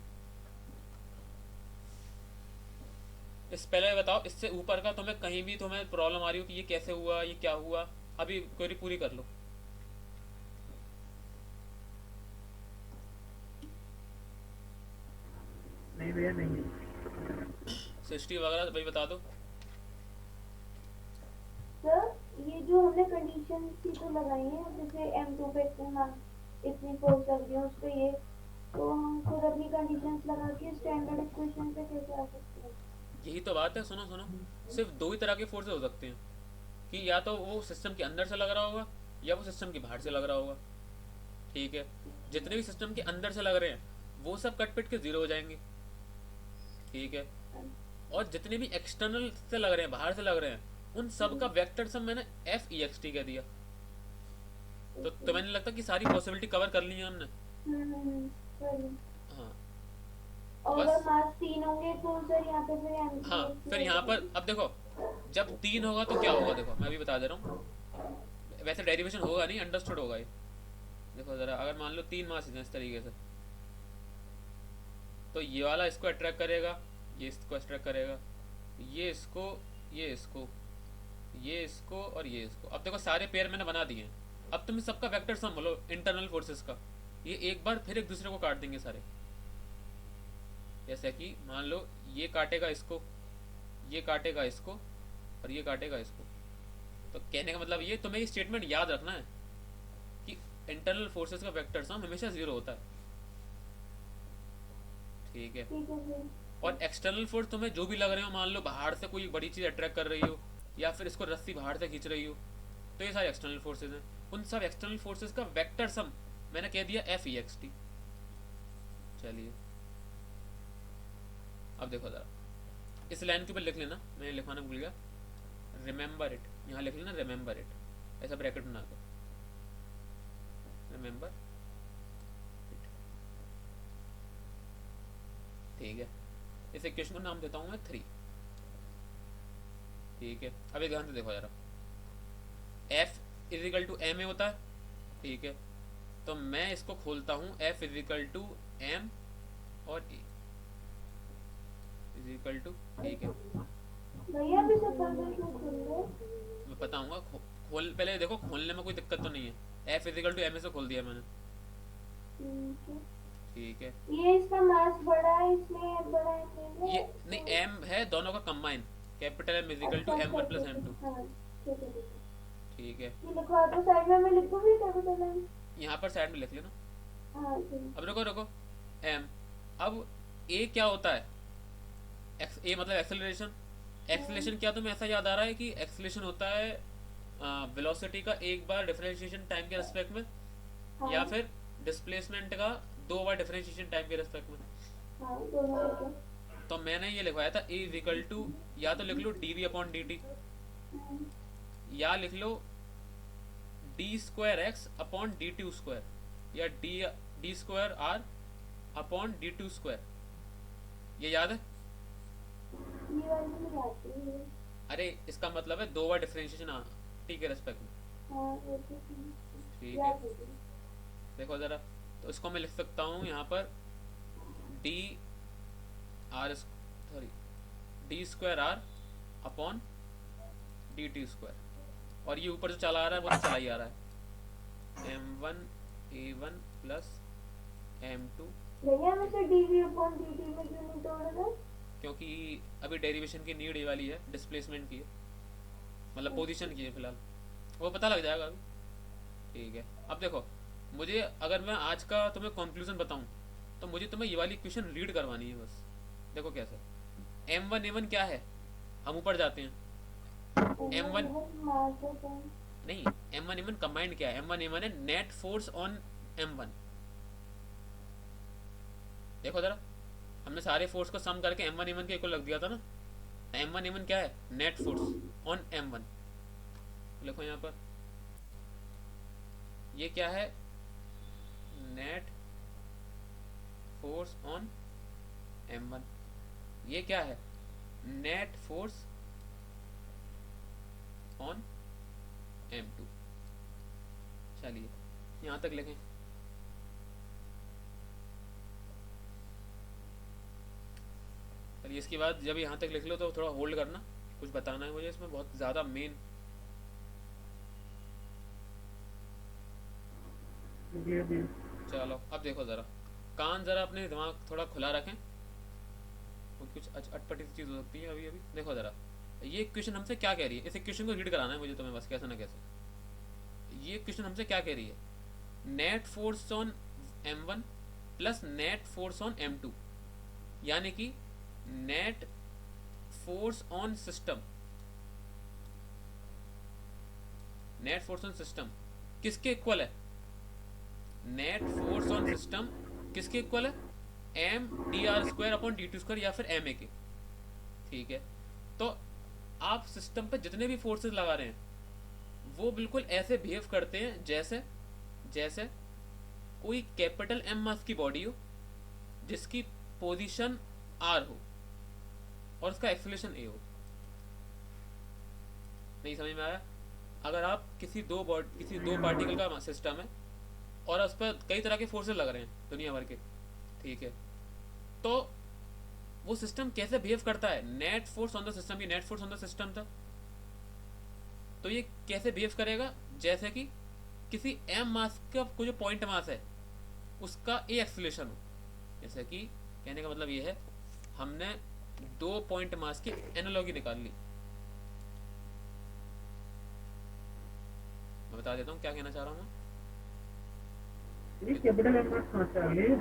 इस पहले बताओ, इससे ऊपर का तुम्हें कहीं भी तुम्हें प्रॉब्लम आ रही हो कि ये कैसे हुआ, ये क्या हुआ, अभी क्वेरी पूरी कर लो। नहीं भैया नहीं। सिस्टी वगैरह भाई बता दो। सर ये जो हमने कंडीशन थी तो लगाई है, जैसे M2 पे इतनी फोर्स लग रही है उस पे ये, तो हम खुद अपनी कंडीशंस लगा के स्टैंडर्ड इक्वेशन पे कैसे आ सकते हैं? यही तो बात है, सुनो सिर्फ 2 ही तरह के फोर्सेस हो सकते हैं, कि या तो वो सिस्टम के अंदर से लग रहा होगा या वो सिस्टम के बाहर से लग रहा होगा, ठीक है। जितने भी सिस्टम के अंदर से लग रहे हैं वो सब कट पिट के 0 हो जाएंगे, ठीक है। और जितने भी एक्सटर्नल से लग रहे हैं, बाहर से लग रहे हैं, उन सब का वेक्टर सम मैंने FEXT कह दिया। तो मैंने लगता कि सारी पॉसिबिलिटी कवर कर ली है हमने। सर हाँ और बस। अगर मार्क्स 3 होंगे तो सर यहाँ पे फिर हाँ फिर यहाँ पर अब देखो, जब 3 होगा तो क्या होगा, देखो मैं अभी बता दे रहा हूँ, वैसे डेरिवेशन होगा नहीं, अंडरस्टूड होगा ये। देखो जरा, अगर मान लो 3 मास हैं इस तरीके से, तो ये वाला इसको अट्रैक्ट करेगा, ये इसको अट्रैक्ट करेगा, ये इसको, ये इसको, ये इसको और ये इसको। अब देखो सारे पेयर मैंने बना दिए हैं, अब तुम सबका वेक्टर सम बोलो इंटरनल फोर्सेस का, ये एक बार फिर एक दूसरे को काट देंगे सारे। जैसे कि मान लो ये काटेगा इसको, ये काटेगा इसको और ये काटेगा इसको। तो कहने का मतलब ये, तुम्हें ये स्टेटमेंट याद रखना है कि इंटरनल फोर्सेस का वेक्टर सम हमेशा 0 होता है, ठीक है। ठीक है सर। और एक्सटर्नल फोर्स तुम्हें जो भी लग रहे हो, मान लो बाहर से कोई बड़ी चीज़ अट्रैक्ट कर रही हो या फिर इसको रस्सी बाहर से खींच रही हो, तो ये सारे एक्सटर्नल फोर्सेस हैं। उन सब एक्सटर्नल फोर्सेस का वेक्टर सम मैंने कह दिया FEXT। चलिए अब देखो ज़रा, इस लाइन के ऊपर लिख लेना, मैंने लिखवाना भूल गया, रिमेंबर इट, यहाँ लिख लेना रिमेंबर इट, ऐसा ब्रैकेट बना कर, रिमेंबर इट, ठीक है। इस इक्वेशन को नाम देता हूँ मैं 3, ठीक है। अभी ध्यान से देखो जरा, F इजिकल टू M होता है, ठीक है। तो मैं इसको खोलता हूँ F इजिकल टू M और A, इज इक्वल टू, ठीक है भैया भी सत्तानवे क्यों खुल रहे? मैं बताऊंगा। खोल पहले देखो, खोलने में कोई दिक्कत तो नहीं है। एफ इजिकल टू एम से खोल दिया मैंने, ठीक है। ठीक है। ये इसका मास बड़ा है इसलिए बड़ा है ये नहीं, एम है दोनों का combine, capital M is equal to M one plus M two, हाँ ठीक है ठीक है। ठीक है। ये लिखवा दो साइड में, मैं लिख दूंगी कैपिटल एम। यहाँ पर साइड में लिख लेना। हाँ ठीक अब रुको रुको, एम, अब ए क्या होता है? ए मतलब एक्सेलरेशन। एक्सेलरेशन क्या तुम्हें ऐसा याद आ रहा है कि एक्सेलरेशन होता है वेलोसिटी का एक बार डिफरेंशिएशन टाइम के रेस्पेक्ट में, है। या फिर डिस्प्लेसमेंट का 2 बार डिफरेंशिएशन टाइम के रेस्पेक्ट में। हाँ दोनों लिखो। तो मैंने ये लिखवाया था ए इज इक्वल टू, या तो लिख लो D V upon D T, या लिख लो D square X upon D two square, या D square R upon D two square. ये याद है? ये वाली नहीं आती है। अरे इसका मतलब है 2 बार डिफरेंशिएशन टी के रेस्पेक्ट में, हाँ वो तो ठीक याद है। है। देखो ज़रा, तो इसको मैं लिख सकता हूँ यहाँ पर D R, sorry D square R upon D T square, और ये ऊपर जो चला आ रहा है वो तो चला ही आ रहा है, M one A one plus M two, भैया मैं से डीवी अपॉन डीटी में क्यों नहीं तोड़ रहा? क्योंकि अभी डेरिवेशन की नीड ये वाली है, डिस्प्लेसमेंट की है, मतलब पोजीशन की है फिलहाल, वो पता लग जाएगा अभी, ठीक है। अब देखो, मुझे अगर मैं आज का तुम्हें कंक्लूजन बताऊं तो मुझे तुम्हें ये वाली क्वेश्चन रीड करवानी है बस। देखो कैसे, एम वन ए वन क्या है, हम ऊपर जाते हैं। एम वन नहीं, M one A one combined क्या है? एम वन ए वन है net force on M one. देखो जरा, हमने सारे फोर्स को सम करके एम वन ए वन के इक्वल रख दिया था ना। एम वन ए वन क्या है? Net force on M one. लिखो यहाँ पर, ये क्या है? Net force on M one. ये क्या है? Net force on M two. चलिए यहाँ तक लिखें। चलिए इसके बाद जब यहाँ तक लिख लो तो थोड़ा होल्ड करना, कुछ बताना है मुझे इसमें बहुत ज़्यादा मेन। चलो अब देखो ज़रा, कान ज़रा अपने दिमाग थोड़ा खुला रखें, कुछ अटपटी चीज़ हो सकती है अभी अभी। देखो ज़रा, ये क्वेश्चन हमसे क्या कह रही है, इस क्वेश्चन को रीड कराना है मुझे तुम्हें बस, कैसे ना कैसे। ये क्वेश्चन हमसे क्या कह रही है? Net force on M one plus net force on M two, यानी कि net force on system, net force on system किसके इक्वल है? नेट फोर्स ऑन सिस्टम किसके इक्वल है? M D R square upon D two square, या फिर M A के, ठीक है। तो आप सिस्टम पे जितने भी फोर्सेस लगा रहे हैं वो बिल्कुल ऐसे बिहेव करते हैं जैसे जैसे कोई कैपिटल एम मास की बॉडी हो जिसकी पोजीशन आर हो और उसका एक्सेलरेशन ए हो। नहीं समझ में आया? अगर आप किसी दो पार्टिकल का सिस्टम है और उस पर कई तरह के फोर्सेस लग रहे हैं दुनिया भर के, ठीक है, तो वो सिस्टम कैसे बिहेव करता है? Net force on the system, ये net force on the system था, तो ये कैसे बिहेव करेगा? जैसे कि किसी एम मास का कोई जो पॉइंट मास है उसका ए एक्सेलरेशन हो। जैसे कि कहने का मतलब ये है, हमने 2 पॉइंट मास की एनालॉजी निकाल ली। मैं बता देता हूँ क्या कहना चाह रहा हूँ मैं। ये कैपिटल एम कहाँ से आ गई?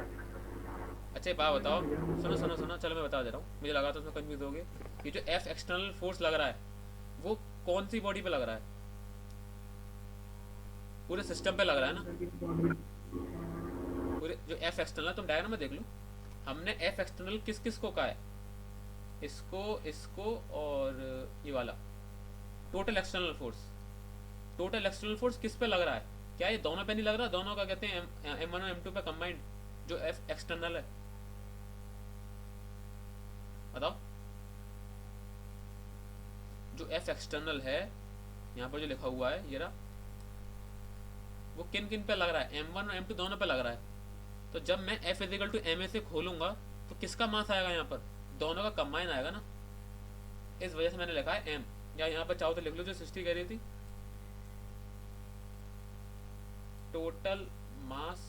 अच्छा एक बात बताओ, सुनो सुनो सुनो, चलो मैं बता दे रहा हूँ, मुझे लगा था उसमें कंफ्यूज हो गए। ये जो एफ एक्सटर्नल फोर्स लग रहा है वो कौन सी बॉडी पे लग रहा है? पूरे सिस्टम पे लग रहा है ना, पूरे जो एफ एक्सटर्नल, तुम डायग्राम में देख लो, हमने एफ एक्सटर्नल किस किस को कहा है? इसको, इसको और ये वाला total external force. Total external force किस पे लग रहा है? क्या ये दोनों पे नहीं लग रहा? दोनों का कहते हैं एम वन और एम टू पे कंबाइंड, जो एफ एक्सटर्नल है। बताओ, जो एफ एक्सटर्नल है यहाँ पर जो लिखा हुआ है ये रहा, वो किन किन पे लग रहा है? एम वन और एम टू दोनों पे लग रहा है। तो जब मैं F is equal to M A से खोलूंगा तो किसका मास आएगा यहाँ पर? दोनों का कंबाइन आएगा ना, इस वजह से मैंने लिखा है एम। या यहाँ पर चाहो तो लिख लो जो सृष्टि कह रही थी, टोटल मास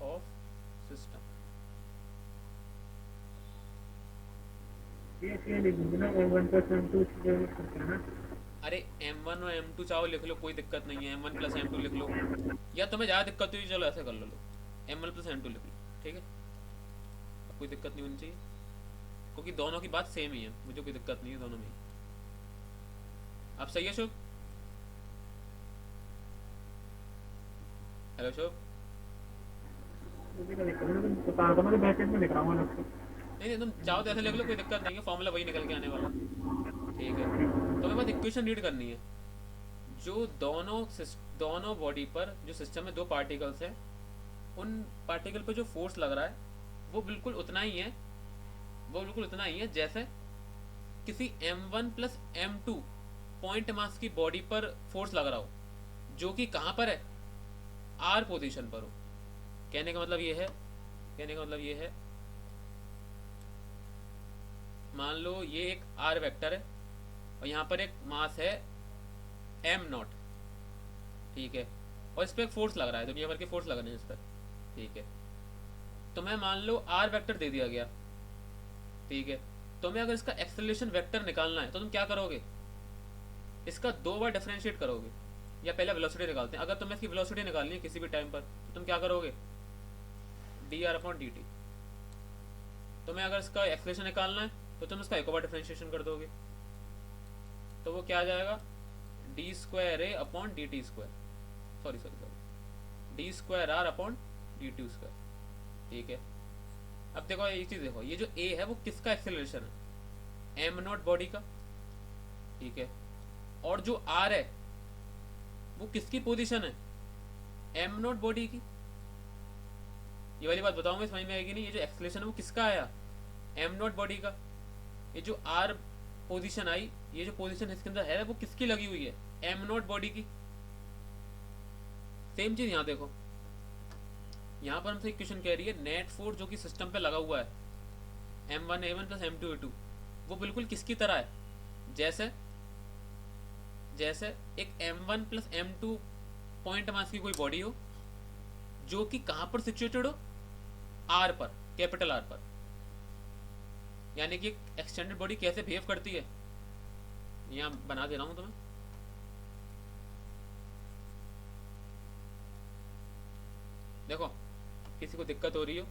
ऑफ सिस्टम। ये लिख दूंगा ना, M1 प्लस M2 करते हैं ना। अरे M1 और M2 चाहो लिख लो, कोई दिक्कत नहीं है, M1 प्लस M2 लिख लो, या तुम्हें ज़्यादा दिक्कत हुई चलो ऐसे कर लो, M1 प्लस M2 लिख लो, ठीक है, कोई दिक्कत नहीं होनी चाहिए, क्योंकि दोनों की बात सेम ही है, मुझे कोई दिक्कत नहीं है दोनों में। अब सही है शुभ? हेलो शुभ? मुझे क्या दिक्कत है, तुम बता दो, मैं ब्रैकेट में लिख रहा हूँ अलग से। नहीं तुम चाहो तो ऐसे लिख लो, कोई दिक्कत नहीं है, फॉर्मूला वही निकल के आने वाला, ठीक है। तो मेरे पास इक्वेशन रीड करनी है, जो दोनों बॉडी पर जो सिस्टम में दो पार्टिकल्स हैं, उन पार्टिकल पर जो फोर्स लग रहा है वो बिल्कुल उतना ही है, जैसे किसी M1 plus M2 point mass की बॉडी पर फोर्स लग रहा हो, जो कि कहाँ पर है, R पोजीशन पर हो। कहने का मतलब ये है, मान लो ये एक R वेक्टर है और यहाँ पर एक मास है m0, ठीक है, और इस पर एक फोर्स लग रहा है, दुनिया भर के फोर्स लग रहे हैं इस पर, ठीक है। तो मैं मान लो R वेक्टर दे दिया गया, ठीक है। तो मैं अगर इसका एक्सेलरेशन वेक्टर निकालना है तो तुम क्या करोगे, इसका 2 बार डिफरेंशिएट करोगे, या पहले वेलोसिटी निकालते हैं। अगर तुम्हें इसकी वेलोसिटी निकालनी है किसी भी टाइम पर तो तुम क्या करोगे, dr/dt। तुम्हें अगर इसका एक्सेलरेशन निकालना है तो तुम इसका एक बार डिफरेंशिएशन कर दोगे, तो वो क्या आ जाएगा, d²a/dt², सॉरी d²r/dt², ठीक है। अब देखो ये चीज देखो, ये जो a है वो किसका एक्सेलरेशन है, m0 बॉडी का, ठीक है, और जो r है वो किसकी पोजीशन है, m0 बॉडी की। ये वाली बात बताऊंगा समझ में आएगी नहीं, ये जो एक्सेलरेशन है वो किसका आया, m0 बॉडी का। ये जो r पोजीशन आई, ये जो पोजीशन इसके अंदर है वो किसकी लगी हुई है, m0 बॉडी की। सेम चीज यहाँ देखो, यहाँ पर हमसे इक्वेशन कह रही है नेट फोर्स जो कि सिस्टम पे लगा हुआ है M1A1 प्लस M2A2, वो बिल्कुल किसकी तरह है, जैसे एक M1 plus M2 point mass की कोई बॉडी हो, जो कि कहां पर सिचुएटेड हो, R पर, कैपिटल R पर। यानी कि एक्सटेंडेड बॉडी कैसे बिहेव करती है, यहाँ बना दे रहा हूं तुम्हें। देखो किसी को दिक्कत हो रही हो,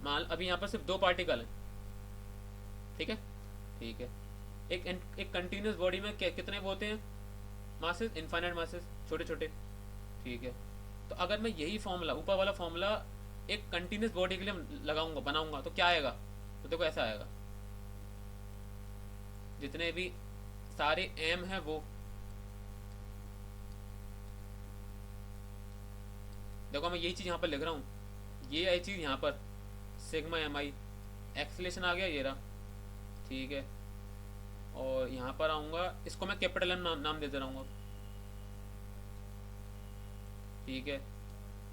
मान अभी यहाँ पर सिर्फ 2 पार्टिकल हैं, ठीक है, एक कंटिन्यूस बॉडी में कितने वो होते हैं मासेस, इनफाइनाइट मासेस, छोटे छोटे, ठीक है। तो अगर मैं यही फॉर्मूला, ऊपर वाला फॉर्मूला एक कंटिन्यूस बॉडी के लिए बनाऊंगा तो क्या आएगा, तो देखो ऐसा आएगा, जितने भी सारे m है वो, देखो मैं यही चीज यहाँ पर लिख रहा हूँ, ये आई चीज यहाँ पर सिग्मा mi, एक्सेलेरेशन आ गया ये रहा, ठीक है। और यहाँ पर आऊंगा, इसको मैं कैपिटल M नाम दे रहा हूँ, ठीक है।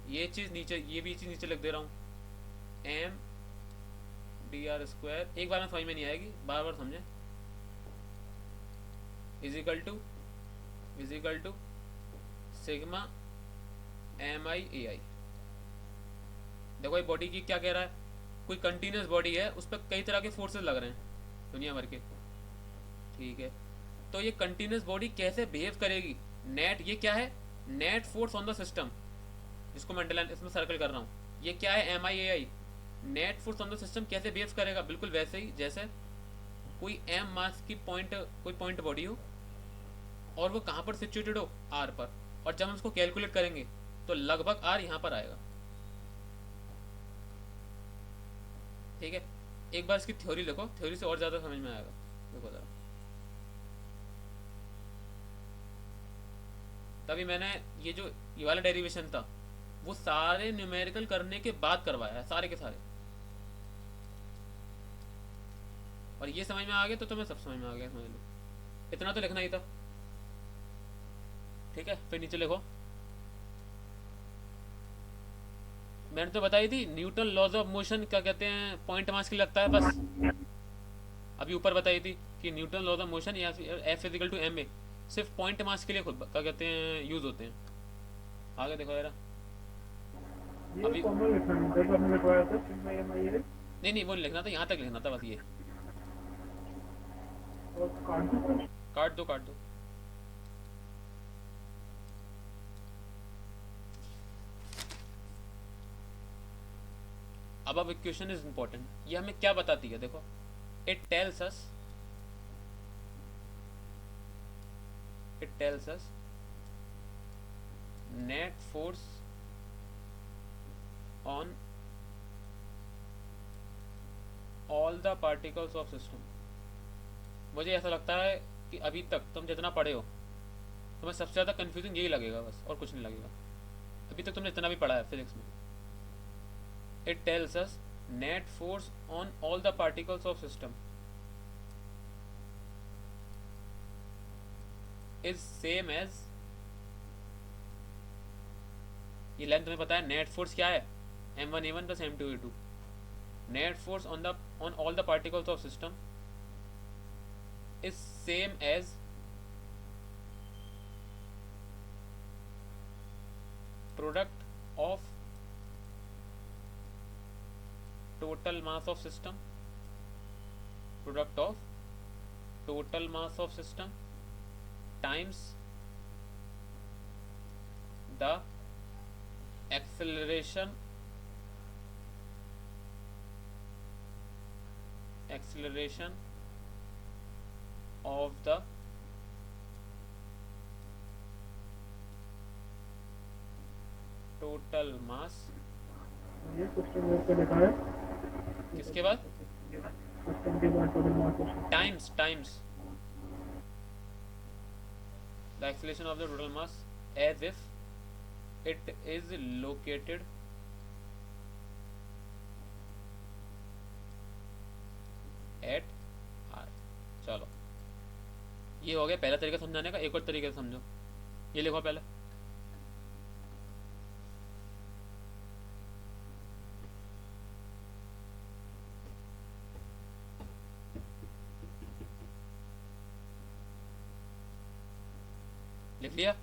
ये चीज नीचे, ये भी चीज नीचे लिख दे रहा हूँ, m dr², एक बार में समझ में नहीं आएगी, बार बार समझे, is equal to sigma mi/ai। देखो ये बॉडी की क्या कह रहा है, कोई कंटिन्यूस बॉडी है, उस पर कई तरह के फोर्सेस लग रहे हैं दुनिया भर के, ठीक है। तो ये कंटिन्यूस बॉडी कैसे बिहेव करेगी, नेट, ये क्या है, net force on the system, जिसको मैं अंडरलाइन इसमें सर्कल कर रहा हूँ, ये क्या है, MIAI, net force on the system कैसे बिहेव करेगा, बिल्कुल वैसे ही जैसे कोई m मास की कोई पॉइंट बॉडी हो और वो कहाँ पर सिचुएटेड हो, R पर, और जब हम इसको कैलकुलेट करेंगे तो लगभग R यहाँ पर आएगा, ठीक है। एक बार इसकी थ्योरी लिखो, थ्योरी से और ज्यादा समझ में आएगा, देखो जरा। तभी मैंने ये वाला डेरिवेशन था वो सारे न्यूमेरिकल करने के बाद करवाया है, सारे के सारे, और ये समझ में आ गया तो तुम्हें सब समझ में आ गया, समझ लो, इतना तो लिखना ही था, ठीक है। फिर नीचे लिखो, मैंने तो बताई थी न्यूटन लॉज ऑफ मोशन क्या कहते हैं, पॉइंट मास के लिए लगता है बस। अभी ऊपर बताई थी कि न्यूटन लॉज ऑफ मोशन या फिर F is equal to M A सिर्फ पॉइंट मास के लिए खुद क्या कहते हैं यूज होते हैं। आगे देखो जरा। ये अभी फॉर्मूला लिखना नहीं था तो हमने लिखवाया था सिग्मा एम आई है नहीं नहीं वो नहीं लिखना था, यहाँ तक लिखना था बस ये। और काट दो कुछ। काट दो काट दो। अब इक्वेशन इज इंपॉर्टेंट। ये हमें क्या बताती है देखो, it tells us net force on all the particles of system. मुझे ऐसा लगता है कि अभी तक तुम जितना पढ़े हो तुम्हें सबसे ज़्यादा कंफ्यूजिंग यही लगेगा बस, और कुछ नहीं लगेगा। अभी तक तुमने जितना भी पढ़ा है फिजिक्स में। It tells us net force on all the particles of system is same as, ये लाइन तुम्हें पता है नेट फोर्स क्या है, m1a1 plus m2a2। Net force on all the particles of system is same as product of total mass of system, product of total mass of system times the acceleration of the total mass। ये system में पे लिखा है किसके बाद? System के बाद total mass of times the acceleration of the total mass as if it is located at r। चलो ये हो गया पहला तरीका समझाने का। एक और तरीके से समझो, ये लिखो पहले। लिख लिया?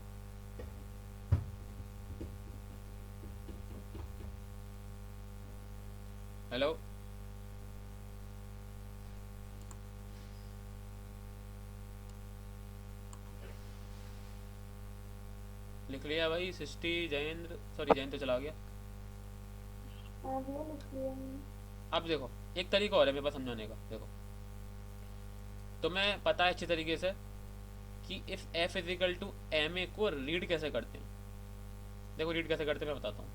हेलो लिख लिया भाई? सृष्टि, जयेंद्र, सॉरी जयेंद्र तो चला गया। हाँ भैया लिख लिया मैंने। अब देखो एक तरीका और है मेरे पास समझाने का। देखो तुम्हें पता है अच्छी तरीके से कि if F is equal to M A को रीड कैसे करते हैं। देखो रीड कैसे करते हैं मैं बताता हूँ।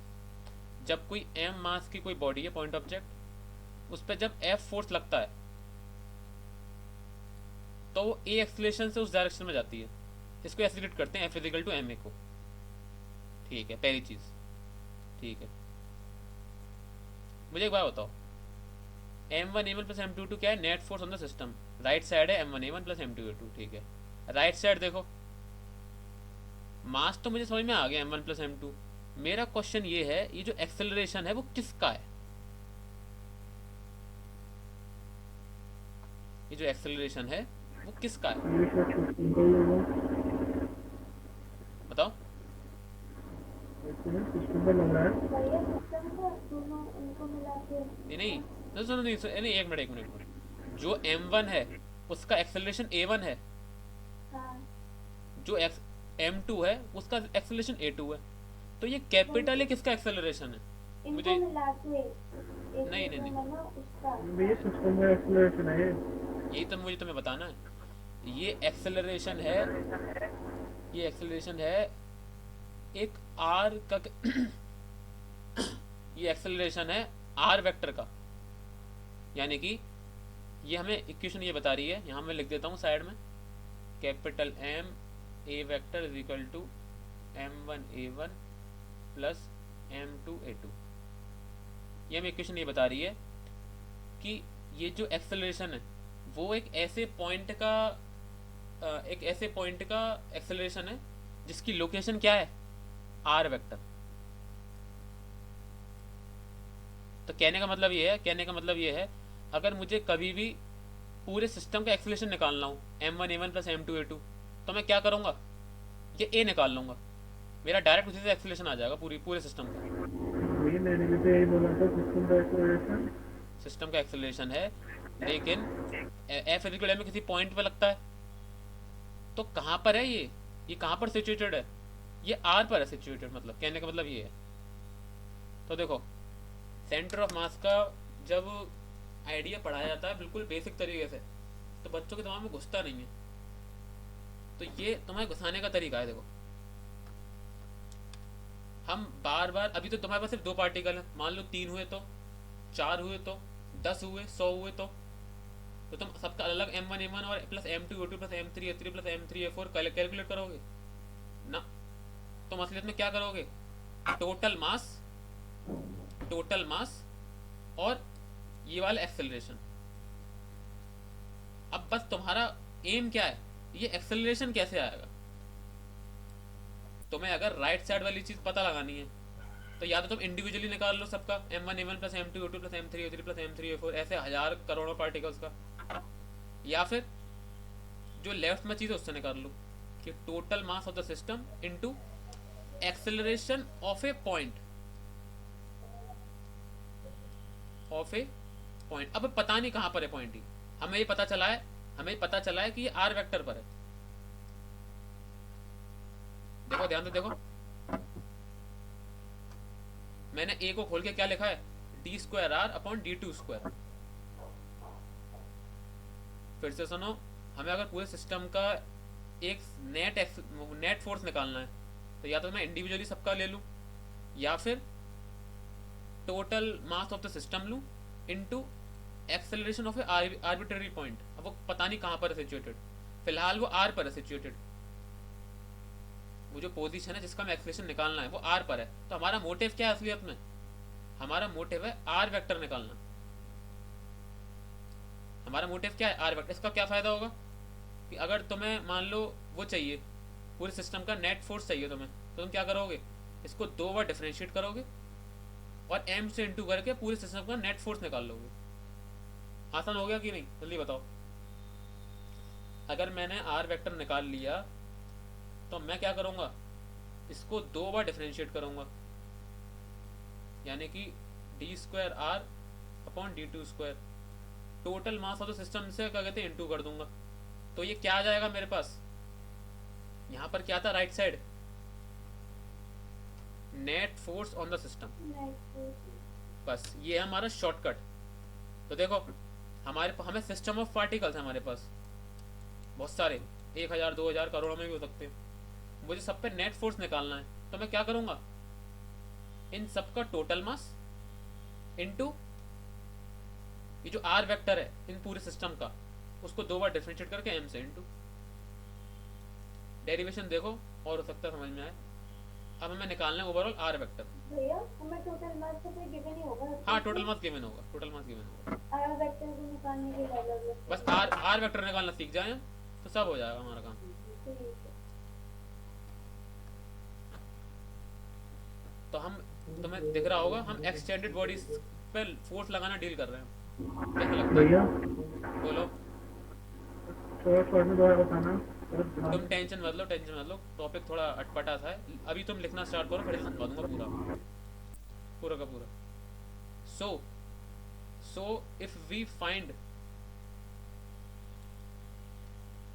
जब कोई एम मास की कोई बॉडी है, पॉइंट ऑब्जेक्ट, उस पर जब एफ फोर्स लगता है तो वो ए एक्सलेशन से उस डायरेक्शन में जाती है। इसको ऐसे रीड करते हैं F is equal to M A को। ठीक है, पहली चीज। ठीक है, मुझे एक बात बताओ, m1a1 प्लस m2a2 क्या है? Net force on the system. Right side है m1a1 प्लस m2a2। ठीक है, राइट साइड देखो, मास तो मुझे समझ में आ गया m1 प्लस m2। मेरा क्वेश्चन ये है, ये जो एक्सेलरेशन है वो किसका है? ये जो एक्सेलरेशन है वो किसका है ये शायद सिस्टम का ही होगा। बताओ। सिस्टम का लग रहा है। भैया सिस्टम का दोनों उनको मिला के नहीं सुनो नहीं, एक मिनट। जो m1 है उसका एक्सेलरेशन a1 है, हाँ जो m2 है उसका एक्सेलरेशन a2 है। तो ये कैपिटल है किसका एक्सेलरेशन है? इनको मुझे मिला के एक नहीं, नहीं, नहीं। बना उसका। भैया सिस्टम का एक्सेलरेशन है ये। यही तो मुझे तुम्हें बताना है। ये एक्सेलरेशन है, ये एक्सेलरेशन है एक आर का ये एक्सेलरेशन है आर वेक्टर का। यानी कि ये हमें इक्वेशन ये बता रही है, यहाँ मैं लिख देता हूँ साइड में, capital M A vector is equal to m1a1 plus m2a2। ये हमें इक्वेशन ये बता रही है कि ये जो एक्सेलरेशन है वो एक ऐसे पॉइंट का एक्सेलरेशन है जिसकी लोकेशन क्या है? R vector. तो कहने का मतलब ये है अगर मुझे कभी भी पूरे सिस्टम का एक्सेलरेशन निकालना हो m1 a1 plus m2 a2 तो मैं क्या करूँगा, ये a निकाल लूँगा, मेरा डायरेक्ट उसी से एक्सेलरेशन आ जाएगा पूरे सिस्टम का। ये मैंने भी तो यही बोला था, सिस्टम का एक्सेलरेशन। सिस्टम का एक्सेलरेशन है, लेकिन एफ इक्वल में किसी पॉइंट पे लगता है, तो कहाँ पर है ये कहाँ पर सिचुएटेड है, ये आर पर है सिचुएटेड, मतलब कहने का मतलब ये है। तो देखो सेंटर ऑफ मास का जब आइडिया पढ़ाया जाता है बिल्कुल बेसिक तरीके से, तो बच्चों के दिमाग में घुसता नहीं है, तो ये तुम्हारे घुसाने का तरीका है। देखो हम बार बार, अभी तो तुम्हारे पास सिर्फ 2 पार्टिकल हैं, मान लो 3 हुए तो, 4 हुए तो, 10 हुए, 100 हुए तो तुम सबका अलग m1 और plus m2 o2 plus m3 a3 plus m3 a4 calculate करोगे ना। तुम असलियत में क्या करोगे, टोटल मास और ये वाला एक्सेलरेशन। अब बस तुम्हारा एम क्या है, ये एक्सेलरेशन कैसे आएगा। तुम्हें अगर राइट साइड वाली चीज पता लगानी है तो या तो तुम इंडिविजुअली निकाल लो सबका m1 a1 plus m2 a2 plus m3 a3 plus m3 a4 ऐसे हजार करोड़ों पार्टिकल्स का, या फिर जो लेफ्ट में चीज है उससे निकाल लो कि total mass of the system into acceleration of A point अब पता नहीं कहां पर है पॉइंट, ही हमें ये पता चला है कि ये आर वेक्टर पर है। देखो ध्यान से देखो, मैंने ए को खोल के क्या लिखा है, D square R upon D two square. फिर से सुनो, हमें अगर पूरे सिस्टम का एक नेट फोर्स निकालना है तो या तो मैं इंडिविजुअली सबका ले लूं या फिर total mass of the system लूं into acceleration of a arbitrary point. अब वो पता नहीं कहां पर है सिचुएटेड, फिलहाल वो आर पर है सिचुएटेड, वो जो पोजीशन है जिसका हमें एक्सेलरेशन निकालना है वो आर पर है। तो हमारा मोटिव क्या है असलियत में, हमारा मोटिव है आर वेक्टर निकालना। हमारा मोटिव क्या है, आर वेक्टर। इसका क्या फायदा होगा कि अगर तुम्हें मान लो वो चाहिए, पूरे सिस्टम का नेट फोर्स चाहिए तुम्हें, तो तुम क्या करोगे, इसको 2 बार डिफरेंशिएट करोगे और m से इंटू करके पूरे सिस्टम का नेट फोर्स निकाल लोगे। आसान हो गया कि नहीं, जल्दी बताओ। अगर मैंने आर वेक्टर निकाल लिया तो मैं क्या करूंगा, इसको 2 बार डिफरेंशिएट करूंगा, यानी कि D square R upon D two square, total mass of the system से क्या कहते हैं इंटू कर दूंगा। तो ये क्या आ जाएगा मेरे पास, यहाँ पर क्या था right side, net force on the system. बस ये है हमारा शॉर्टकट। तो देखो हमें सिस्टम ऑफ पार्टिकल्स है हमारे पास बहुत सारे, 1000 2000 करोड़ों में भी हो सकते हैं। मुझे सब पे नेट फोर्स निकालना है, तो मैं क्या करूंगा, इन सब का टोटल मास इनटू ये जो आर वेक्टर है इन पूरे सिस्टम का, उसको 2 बार डिफरेंशिएट करके m से इनटू। डेरिवेशन देखो और हो सकता है समझ में आए। अब हमें निकालना है ओवरऑल आर वेक्टर। भैया हमें टोटल मास तो कोई गिवन ही होगा। हाँ टोटल मास गिवन होगा, आर वेक्टर को निकालने के लिए अलग है। बस आर वेक्टर निकालना सीख जाए तो सब हो जाएगा हमारा काम। ठीक है। तो हम, तुम्हें दिख रहा होगा हम एक्सटेंडेड बॉडीज पे फोर्स लगाना डील कर रहे हैं, कैसा लगता है भैया बोलो। थोड़ा दोबारा बताना। तुम टेंशन मत लो, टॉपिक थोड़ा अटपटा सा है। अभी तुम लिखना स्टार्ट करो, फिर समझा दूंगा पूरा का पूरा। So if we find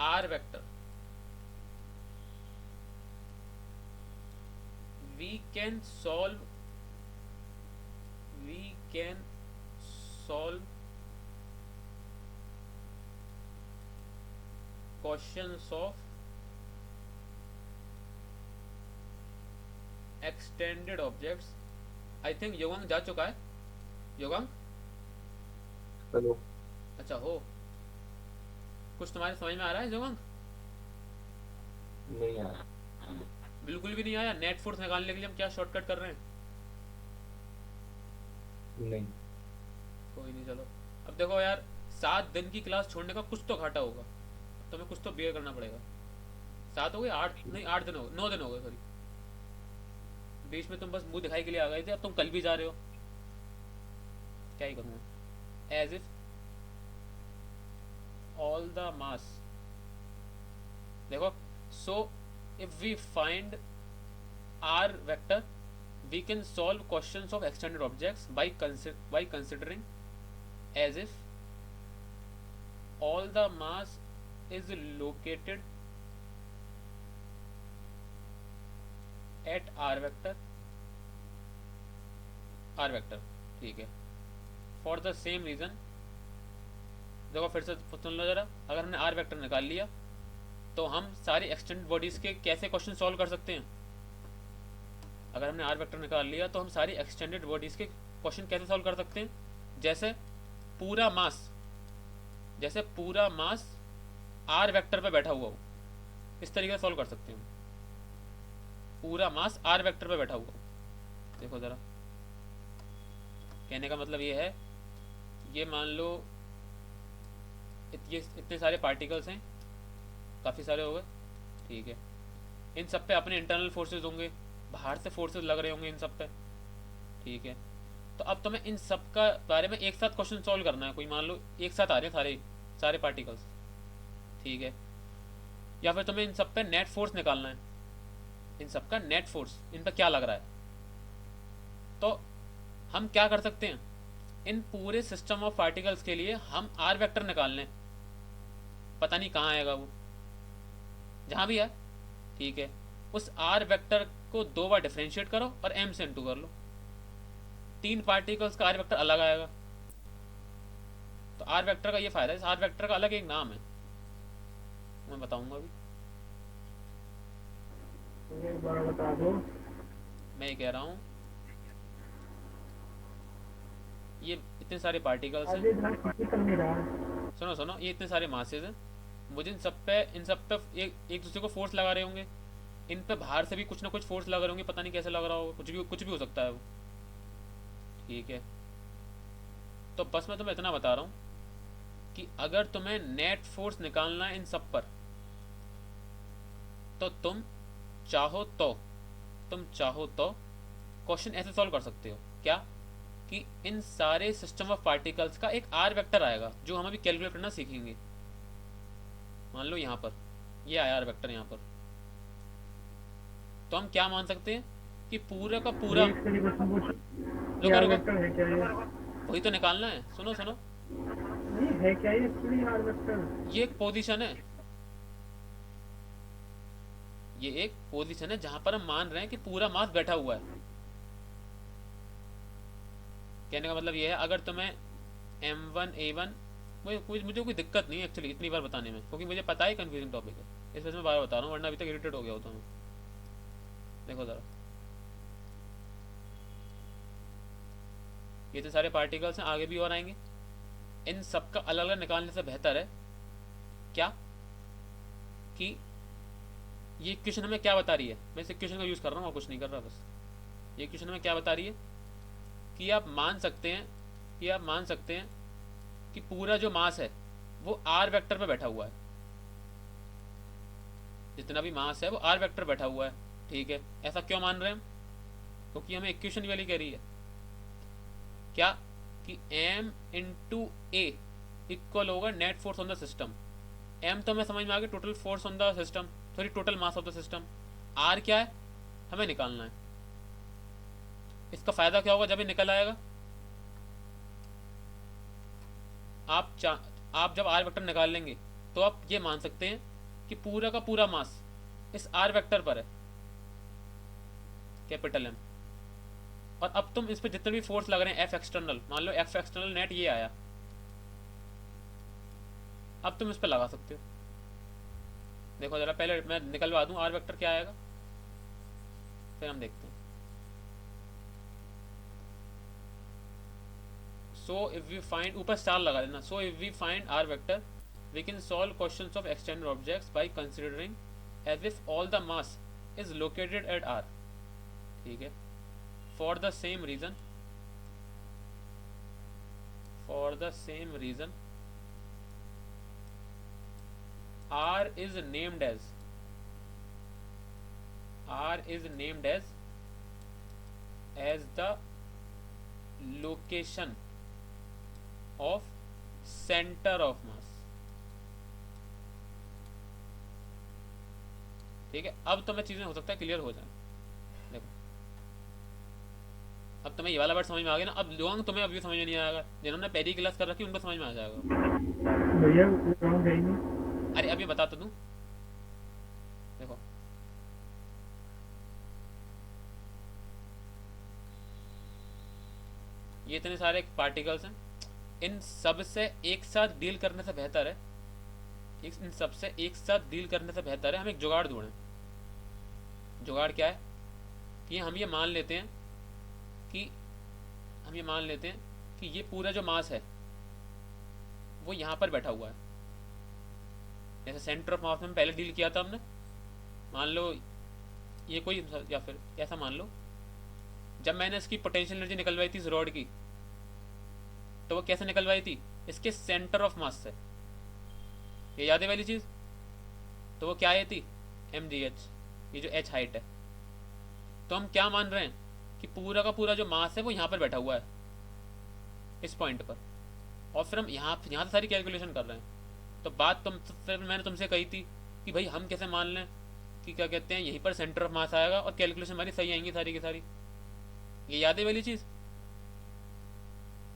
R vector, we can solve questions of extended objects। I think Yogang जा चुका है। योगांग हेलो। अच्छा हो, कुछ तुम्हारे समझ में आ रहा है योगांग? नहीं यार, बिल्कुल भी नहीं आया। नेट फोर्स निकालने के लिए हम क्या शॉर्टकट कर रहे हैं? नहीं। कोई नहीं, चलो अब देखो यार, 7 दिन की क्लास छोड़ने का कुछ तो घाटा होगा, तुम्हें कुछ तो बेयर करना पड़ेगा। 7 हो गए, 8 नहीं 8 दिन हो गए, 9 दिन हो गए सॉरी। बीच में तुम बस मुंह दिखाई के लिए आ गए थे, अब तुम कल भी जा रहे हो। क्या ही करूँगा, as if all the mass, देखो, so if we find R vector we can solve questions of extended objects by considering as if all the mass is located at r vector, ठीक है। फॉर द सेम रीज़न, देखो फिर से सुन लो जरा, अगर हमने are vector निकाल लिया तो हम सारी एक्सटेंडेड बॉडीज़ के कैसे क्वेश्चन सॉल्व कर सकते हैं। अगर हमने आर वेक्टर निकाल लिया तो हम सारी एक्सटेंडेड बॉडीज़ के क्वेश्चन कैसे सॉल्व कर सकते हैं, जैसे पूरा मास आर वेक्टर पे बैठा हुआ हो, इस तरीके से सॉल्व कर सकते हैं। पूरा मास आर वेक्टर पे बैठा हुआ हो, देखो ज़रा, कहने का मतलब ये है, ये मान लो ये इतने सारे पार्टिकल्स हैं, काफ़ी सारे हो गए, ठीक है। इन सब पे अपने इंटरनल फोर्सेस होंगे, बाहर से फोर्सेस लग रहे होंगे इन सब पे, ठीक है। तो अब तुम्हें इन सब का बारे में एक साथ क्वेश्चन सॉल्व करना है। कोई मान लो एक साथ आ रहे हैं सारे पार्टिकल्स, ठीक है, या फिर तुम्हें इन सब पे नेट फोर्स निकालना है, इन सब का नेट फोर्स इन पर क्या लग रहा है। तो हम क्या कर सकते हैं, इन पूरे सिस्टम ऑफ पार्टिकल्स के लिए हम आर वेक्टर निकाल लें, पता नहीं कहाँ आएगा वो, जहाँ भी है, ठीक है। उस आर वेक्टर को 2 बार डिफरेंशिएट करो और m से इंटू कर लो, 3 पार्टिकल्स का आर वेक्टर अलग आएगा। तो आर वेक्टर का ये फायदा है, इस आर वेक्टर का अलग एक नाम है, मैं बताऊंगा अभी। एक बार बता दो। मैं ये कह रहा हूँ, ये इतने सारे पार्टिकल्स हैं, आगे ध्यान किसी कर नहीं रहा है। सुनो, ये इतने सारे मासेज हैं, मुझे इन सब पे एक दूसरे को फोर्स लगा रहे होंगे, इन पे बाहर से भी कुछ ना कुछ फोर्स लगा रहे होंगे, पता नहीं कैसे लग रहा होगा, कुछ भी हो सकता है वो, ठीक है। तो बस मैं तुम्हें इतना बता रहा हूँ कि अगर तुम्हें नेट फोर्स निकालना है इन सब पर, तो तुम चाहो तो क्वेश्चन ऐसे सॉल्व कर सकते हो, क्या कि इन सारे सिस्टम ऑफ पार्टिकल्स का एक आर वेक्टर आएगा, जो हम अभी कैलकुलेट करना सीखेंगे। मान लो यहाँ पर ये आया आर वेक्टर यहाँ पर, तो हम क्या मान सकते हैं कि पूरा का पूरा, एक तरीके से पूछ, रुको ये आर रुको, वेक्टर है क्या ये? वही तो निकालना है, सुनो, नहीं है क्या ये एक्चुअली आर वेक्टर? ये एक पोजीशन है, ये एक पोजीशन है जहां पर हम मान रहे हैं कि पूरा मास बैठा हुआ है। कहने का मतलब ये है, अगर तुम्हें m1 a1, मुझे कोई दिक्कत नहीं है एक्चुअली इतनी बार बताने में, क्योंकि मुझे पता है कंफ्यूजिंग टॉपिक है, इस वजह से मैं बार बता रहा हूँ, वरना अभी तक इरिटेट हो गया होता हूँ। देखो ज़रा, ये तो सारे पार्टिकल्स हैं, आगे भी और आएंगे, इन सब का अलग अलग निकालने से बेहतर है क्या कि ये इक्वेशन हमें क्या बता रही है, मैं इस इक्वेशन का यूज़ कर रहा हूँ और कुछ नहीं कर रहा, बस ये इक्वेशन हमें क्या बता रही है कि आप मान सकते हैं कि पूरा जो मास है वो आर वेक्टर पे बैठा हुआ है, जितना भी मास है वो आर वेक्टर बैठा हुआ है, ठीक है। ऐसा क्यों मान रहे हैं हम, क्योंकि हमें इक्वेशन वाली कह रही है क्या कि m इंटू ए इक्वल होगा net force on the system. m तो हमें समझ में आ गया, total force on the system, sorry total mass of the system. r क्या है, हमें निकालना है। इसका फायदा क्या होगा जब ये निकल आएगा, आप जब आर वेक्टर निकाल लेंगे तो आप ये मान सकते हैं कि पूरा का पूरा मास इस आर वेक्टर पर है, कैपिटल M। और अब तुम इस पे जितने भी फोर्स लग रहे हैं F एक्सटर्नल, मान लो F एक्सटर्नल नेट ये आया, अब तुम इस पे लगा सकते हो। देखो जरा, पहले मैं निकलवा दूं आर वेक्टर क्या आएगा, फिर हम देखते हैं। सो इफ वी फाइंड, ऊपर स्टार लगा देना, so if we find R vector we can solve questions of extended objects by considering as if all the mass is located at R, ठीक है। For the same reason, R is named as the location of centre of मास। ठीक है, अब तुम्हें चीज़ें हो सकता है क्लियर हो जाए। देखो अब तुम्हें ये वाला वर्ड समझ में आ गया ना। अब लॉन्ग तुम्हें अभी समझ में नहीं आएगा, जिन्होंने पहली क्लास कर रखी उनको समझ में आ जाएगा। भैया लॉन्ग है ही नहीं। अरे अभी बता तो दूं। देखो ये इतने सारे पार्टिकल्स हैं, इन सब से एक साथ डील करने से बेहतर है, इन सब से एक साथ डील करने से बेहतर है हम एक जुगाड़ ढूंढें। जुगाड़ क्या है कि हम ये मान लेते हैं कि ये पूरा जो मास है वो यहाँ पर बैठा हुआ है। जैसे सेंटर ऑफ मास में पहले डील किया था हमने, मान लो ये कोई, या फिर ऐसा मान लो जब मैंने इसकी पोटेंशियल एनर्जी निकलवाई थी इस रॉड की, तो वो कैसे निकलवाई थी, इसके सेंटर ऑफ मास से। ये याद है वाली चीज़, तो वो क्या ये थी mgh, ये जो h हाइट है। तो हम क्या मान रहे हैं कि पूरा का पूरा जो मास है वो यहाँ पर बैठा हुआ है इस पॉइंट पर, और फिर हम यहाँ से सारी कैलकुलेशन कर रहे हैं। तो बात फिर मैंने तुमसे कही थी कि भाई हम कैसे मान लें कि क्या कहते हैं यहीं पर सेंटर ऑफ मास आएगा और कैलकुलेशन हमारी सही आएंगी सारी की सारी। ये याद है वाली चीज़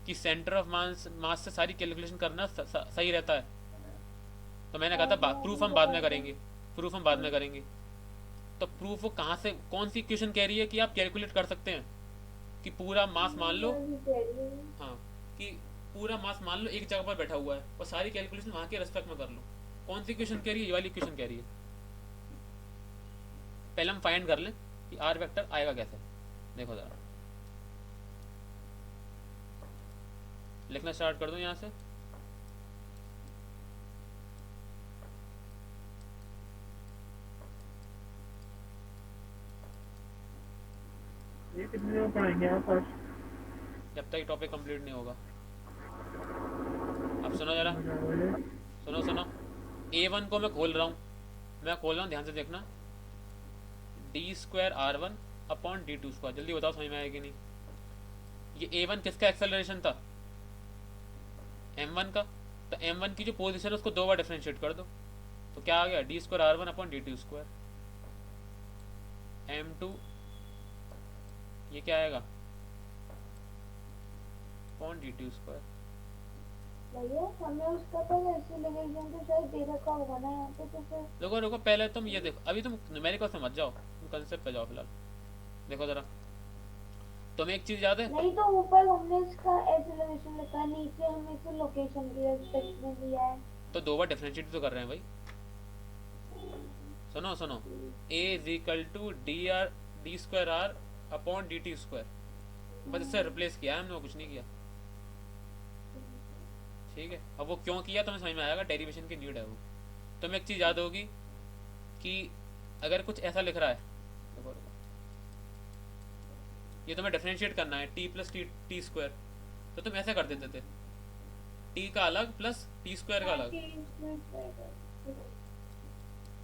कि सेंटर ऑफ मास से सारी कैलकुलेशन करना सही रहता है। तो मैंने कहा था प्रूफ हम बाद में करेंगे। तो प्रूफ वो कहाँ से, कौन सी इक्वेशन कह रही है कि आप कैलकुलेट कर सकते हैं कि पूरा मास मान लो, हाँ कि पूरा मास मान लो एक जगह पर बैठा हुआ है और सारी कैलकुलेशन वहाँ के रेस्पेक्ट में कर लो। कौन सी इक्वेशन कह रही है, ये वाली इक्वेशन कह रही है। पहले हम फाइंड कर लें कि आर वेक्टर आएगा कैसे। देखो ज़रा लिखना स्टार्ट कर दो यहाँ से। ये कितने लोग पढ़ाएंगे आप आज? जब तक टॉपिक कंप्लीट नहीं होगा। अब सुनो जरा, सुनो A1 को मैं खोल रहा हूँ, ध्यान से देखना। d² r1 upon d2²। जल्दी बताओ समझ में आएगा कि नहीं। ये A1 किसका एक्सेलरेशन था, m1 का। तो m1 की जो पोजीशन है उसको 2 बार डिफरेंशिएट कर दो, तो क्या आ गया d² r1 upon d2²। m2 ये क्या आएगा अपॉन d2²। भैया हमें उसका तो एक्सेलरेशन तो शायद दे रखा होगा ना यहाँ पे, तो फिर रुको पहले तुम ये देखो, अभी तुम न्यूमेरिकल समझ जाओ, तुम कंसेप्ट पे जाओ फिलहाल। देखो जरा, तुम्हें एक चीज याद है, नहीं, तो ऊपर हमने इसका एक्सेलरेशन लिखा है, नीचे हमने इसे लोकेशन के रेस्पेक्ट में लिया है। तो 2 बार डिफरेंशिएट तो कर रहे हैं भाई। सुनो a is equal to d² r upon dt²। बस इससे रिप्लेस किया है हमने, कुछ नहीं किया। ठीक है, अब वो क्यों किया तुम्हें समझ में आएगा, डेरिवेशन की नीड है वो। तुम्हें एक चीज़ याद होगी कि अगर कुछ ऐसा लिख रहा है, देखो ये तुम्हें डिफरेंशिएट करना है t प्लस t², तो तुम ऐसे कर देते थे t का अलग प्लस t² का अलग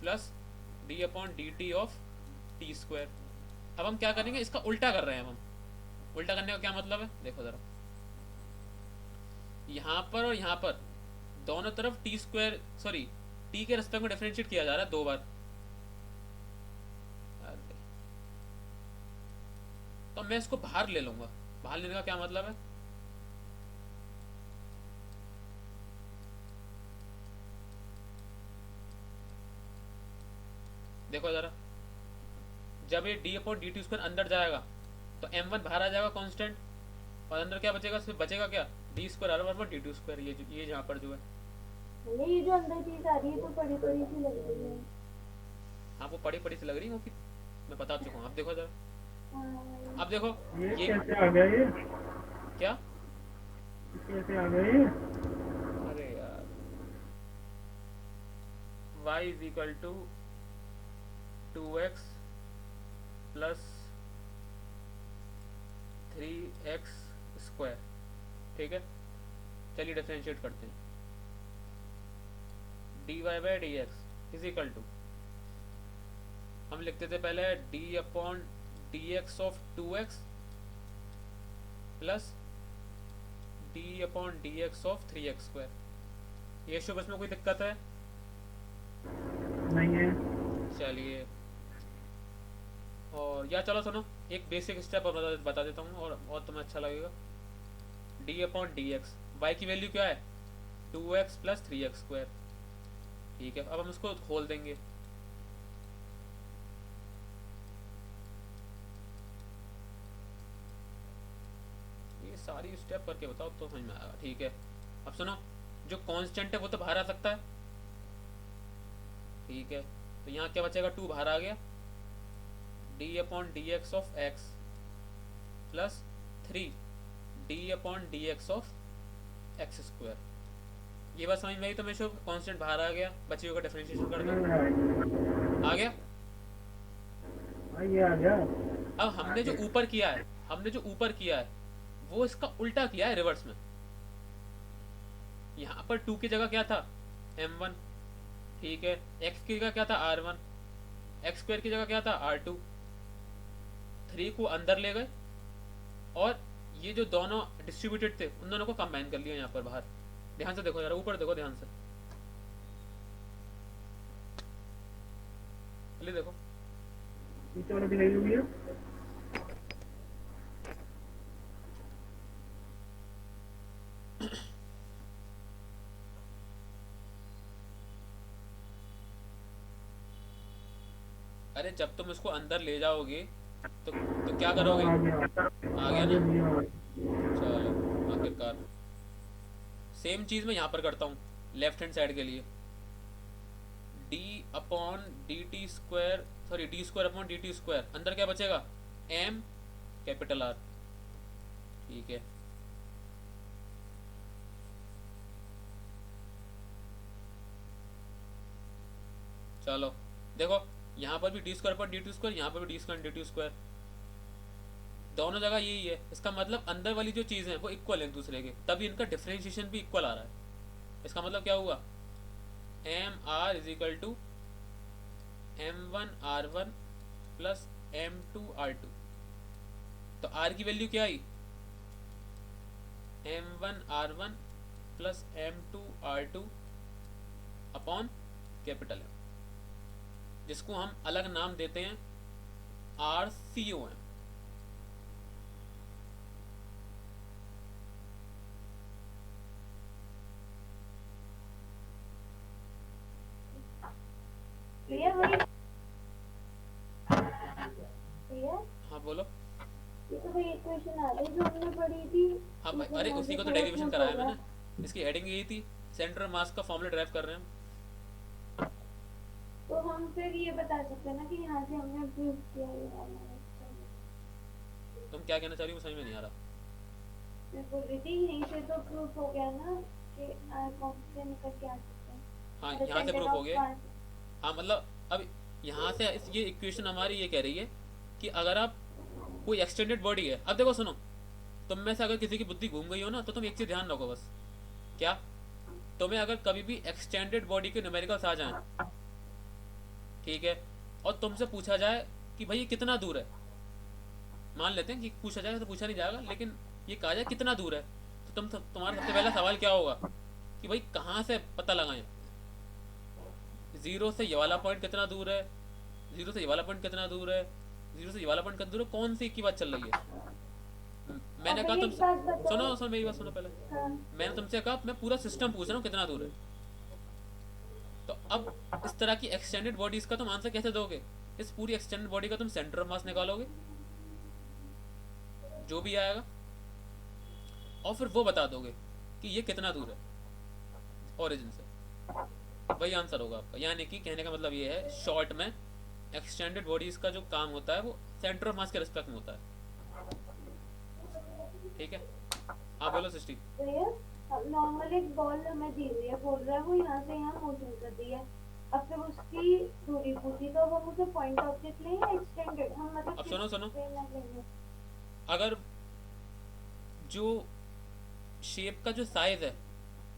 plus d upon dt of t²। अब हम क्या करेंगे, इसका उल्टा कर रहे हैं हम। उल्टा करने का क्या मतलब है, देखो जरा, यहाँ पर और यहाँ पर दोनों तरफ t के रेस्पेक्ट में डिफरेंशिएट किया जा रहा है 2 बार। तो मैं इसको बाहर ले लूंगा। बाहर लेने का क्या मतलब है, देखो जरा, जब ये d अपॉन dt² अंदर जाएगा तो m1 बाहर आ जाएगा कांस्टेंट, और अंदर क्या बचेगा, सिर्फ बचेगा क्या d² r1 अपॉन dt²। ये जहाँ पर जो है, भैया ये जो अंदर चीज आ रही है तो बड़ी बड़ी सी लग रही है। हाँ वो पड़ी पड़ी सी लग रही है, कि मैं बता चुका हूँ। अब देखो जरा, हाँ, अब देखो ये ये कैसे आ गया ये? क्या, कैसे आ गया ये? अरे यार y is equal to 2x plus 3x²। ठीक है, चलिए डिफरेंशिएट करते हैं। dy by D X is equal to, हम लिखते थे पहले d upon D X of 2x plus D upon D X of 3x²। ये शुभ, इसमें कोई दिक्कत है? नहीं है। चलिए, और या चलो सुनो, एक बेसिक स्टेप और बता देता हूँ और तुम्हें अच्छा लगेगा। D upon D X, Y की वैल्यू क्या है? 2x plus 3x²। ठीक है, अब हम इसको खोल देंगे। ये सारी स्टेप करके बताओ तो समझ में आएगा। ठीक है, अब सुनो, जो कांस्टेंट है वो तो बाहर आ सकता है। ठीक है, तो यहाँ क्या बचेगा? 2 बाहर आ गया। D upon D X of x plus 3 D upon D X of x²। ये बात समझ में आई? तो मैं शुभ कांस्टेंट बाहर आ गया, बची हुई का डिफरेंशिएशन कर दो। आ गया। हाँ, ये आ गया। अब हमने जो ऊपर किया है वो इसका उल्टा किया है, रिवर्स में। यहाँ पर 2 की जगह क्या था? m1। ठीक है, x की जगह क्या था? r1। x² की जगह क्या था? r2। 3 को अंदर ले गए और ये जो दोनों डिस्ट्रीब्यूटेड थे उन दोनों को कंबाइन कर लिया यहाँ पर बाहर। ध्यान से देखो जरा, ऊपर देखो ध्यान से, जल्दी देखो। नीचे वाला दिखाई हुई है। अरे जब तुम इसको अंदर ले जाओगे तो क्या करोगे? आ गया। आ गया ना? ना। चलो, आखिरकार सेम चीज मैं यहाँ पर करता हूँ लेफ्ट हैंड साइड के लिए। D upon D T square, sorry D square upon D T square, अंदर क्या बचेगा? M capital R. ठीक है, चलो देखो, यहाँ पर भी D square upon D T square, यहाँ पर भी D square D T square, दोनों जगह यही है। इसका मतलब अंदर वाली जो चीज़ है वो इक्वल है एक दूसरे के, तभी इनका डिफरेंशिएशन भी इक्वल आ रहा है। इसका मतलब क्या हुआ? M R is equal to m1r1 plus m2r2। तो r की वैल्यू क्या आई? m1r1 plus m2r2 upon capital M, जिसको हम अलग नाम देते हैं RCOM। क्लियर वही? क्लियर? हाँ बोलो। ये तो भाई इक्वेशन आ गई जो हमने पढ़ी थी। हाँ भाई, अरे उसी को तो डेरिवेशन कराया मैंने। इसकी हेडिंग यही थी, सेंटर मास का फॉर्मूला ड्राइव कर रहे हैं हम। तो हम फिर ये बता सकते हैं ना कि यहाँ से हमने प्रूव किया ये वाला। तुम क्या कहना चाह रही हो? समझ में नहीं आ रहा। मैं बोल रही थी यहीं से तो प्रूफ हो गया ना कि कौन से निकल के आ सकते हैं। हाँ, The यहाँ से center प्रूफ of हो गया। mass। हाँ मतलब अब यहाँ से ये इक्वेशन हमारी ये कह रही है कि अगर आप कोई एक्सटेंडेड बॉडी है, अब देखो सुनो, तुम में से अगर किसी की बुद्धि घूम गई हो ना तो तुम एक चीज ध्यान रखो बस। क्या? तुम्हें अगर कभी भी एक्सटेंडेड बॉडी के न्यूमेरिकल्स आ जाएं, ठीक है, और तुमसे पूछा जाए कि भाई ये कितना दूर है, मान लेते हैं कि पूछा जाएगा तो पूछा नहीं जाएगा, लेकिन ये कहा जाए कितना दूर है, तो तुम्हारा सबसे पहला सवाल क्या होगा कि भाई कहाँ से पता लगाएं? जीरो से ये वाला पॉइंट कितना दूर है, जीरो से ये वाला पॉइंट कितना दूर है, जीरो से ये वाला पॉइंट कितना दूर है, कौन सी की बात चल रही है? मैंने कहा तुम सुनो मेरी बात सुनो पहले। हाँ। मैंने तुमसे कहा मैं पूरा सिस्टम पूछ रहा हूँ कितना दूर है। तो अब इस तरह की एक्सटेंडेड बॉडीज का तुम आंसर कैसे दोगे? इस पूरी एक्सटेंडेड बॉडी का तुम सेंटर ऑफ मास निकालोगे, जो भी आएगा, और फिर वो बता दोगे कि ये कितना दूर है ओरिजिन से। वही आंसर होगा आपका। यानी कि कहने का मतलब ये है शॉर्ट में, एक्सटेंडेड बॉडीज का जो काम होता है वो सेंटर ऑफ मास के रिस्पेक्ट में होता है। ठीक है, हाँ बोलो सृष्टि। तो ये अब नॉर्मल एक बॉल हमें दी हुई है, बोल रहा है वो यहाँ से यहाँ मोशन कर दी है। अब फिर उसकी दूरी पूछी तो अब हम उसे पॉइंट ऑब्जेक्ट लें या एक्सटेंडेड? हम मतलब अब सुनो सुनो, किस way में लेंगे? अगर जो शेप का जो साइज है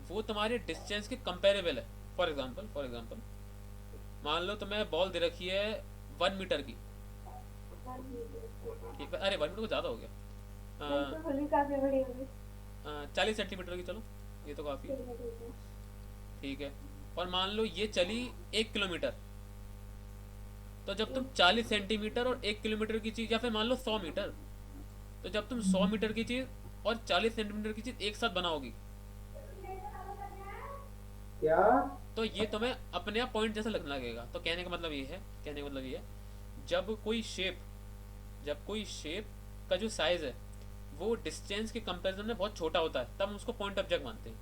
वो तुम्हारे डिस्टेंस के कंपेरेबल है, फॉर एग्जांपल मान लो तुम्हें बॉल दे रखी है 1 मीटर की, ठीक है, अरे 1 मीटर को ज़्यादा हो गया। तो होली काफी बड़ी होगी। 40 सेंटीमीटर की, चलो ये तो काफ़ी है। ठीक है। ठीक है, और मान लो ये चली 1 किलोमीटर, तो जब तुम 40 सेंटीमीटर और 1 किलोमीटर की चीज़, या फिर मान लो 100 मीटर, तो जब तुम 100 मीटर की चीज़ और 40 सेंटीमीटर की चीज़ एक साथ बनाओगी, क्या? तो ये तुम्हें अपने आप पॉइंट जैसा लगने लगेगा। तो कहने का मतलब ये है, जब कोई शेप का जो साइज है वो डिस्टेंस के कंपैरिजन में बहुत छोटा होता है, तब हम उसको पॉइंट ऑब्जेक्ट मानते हैं।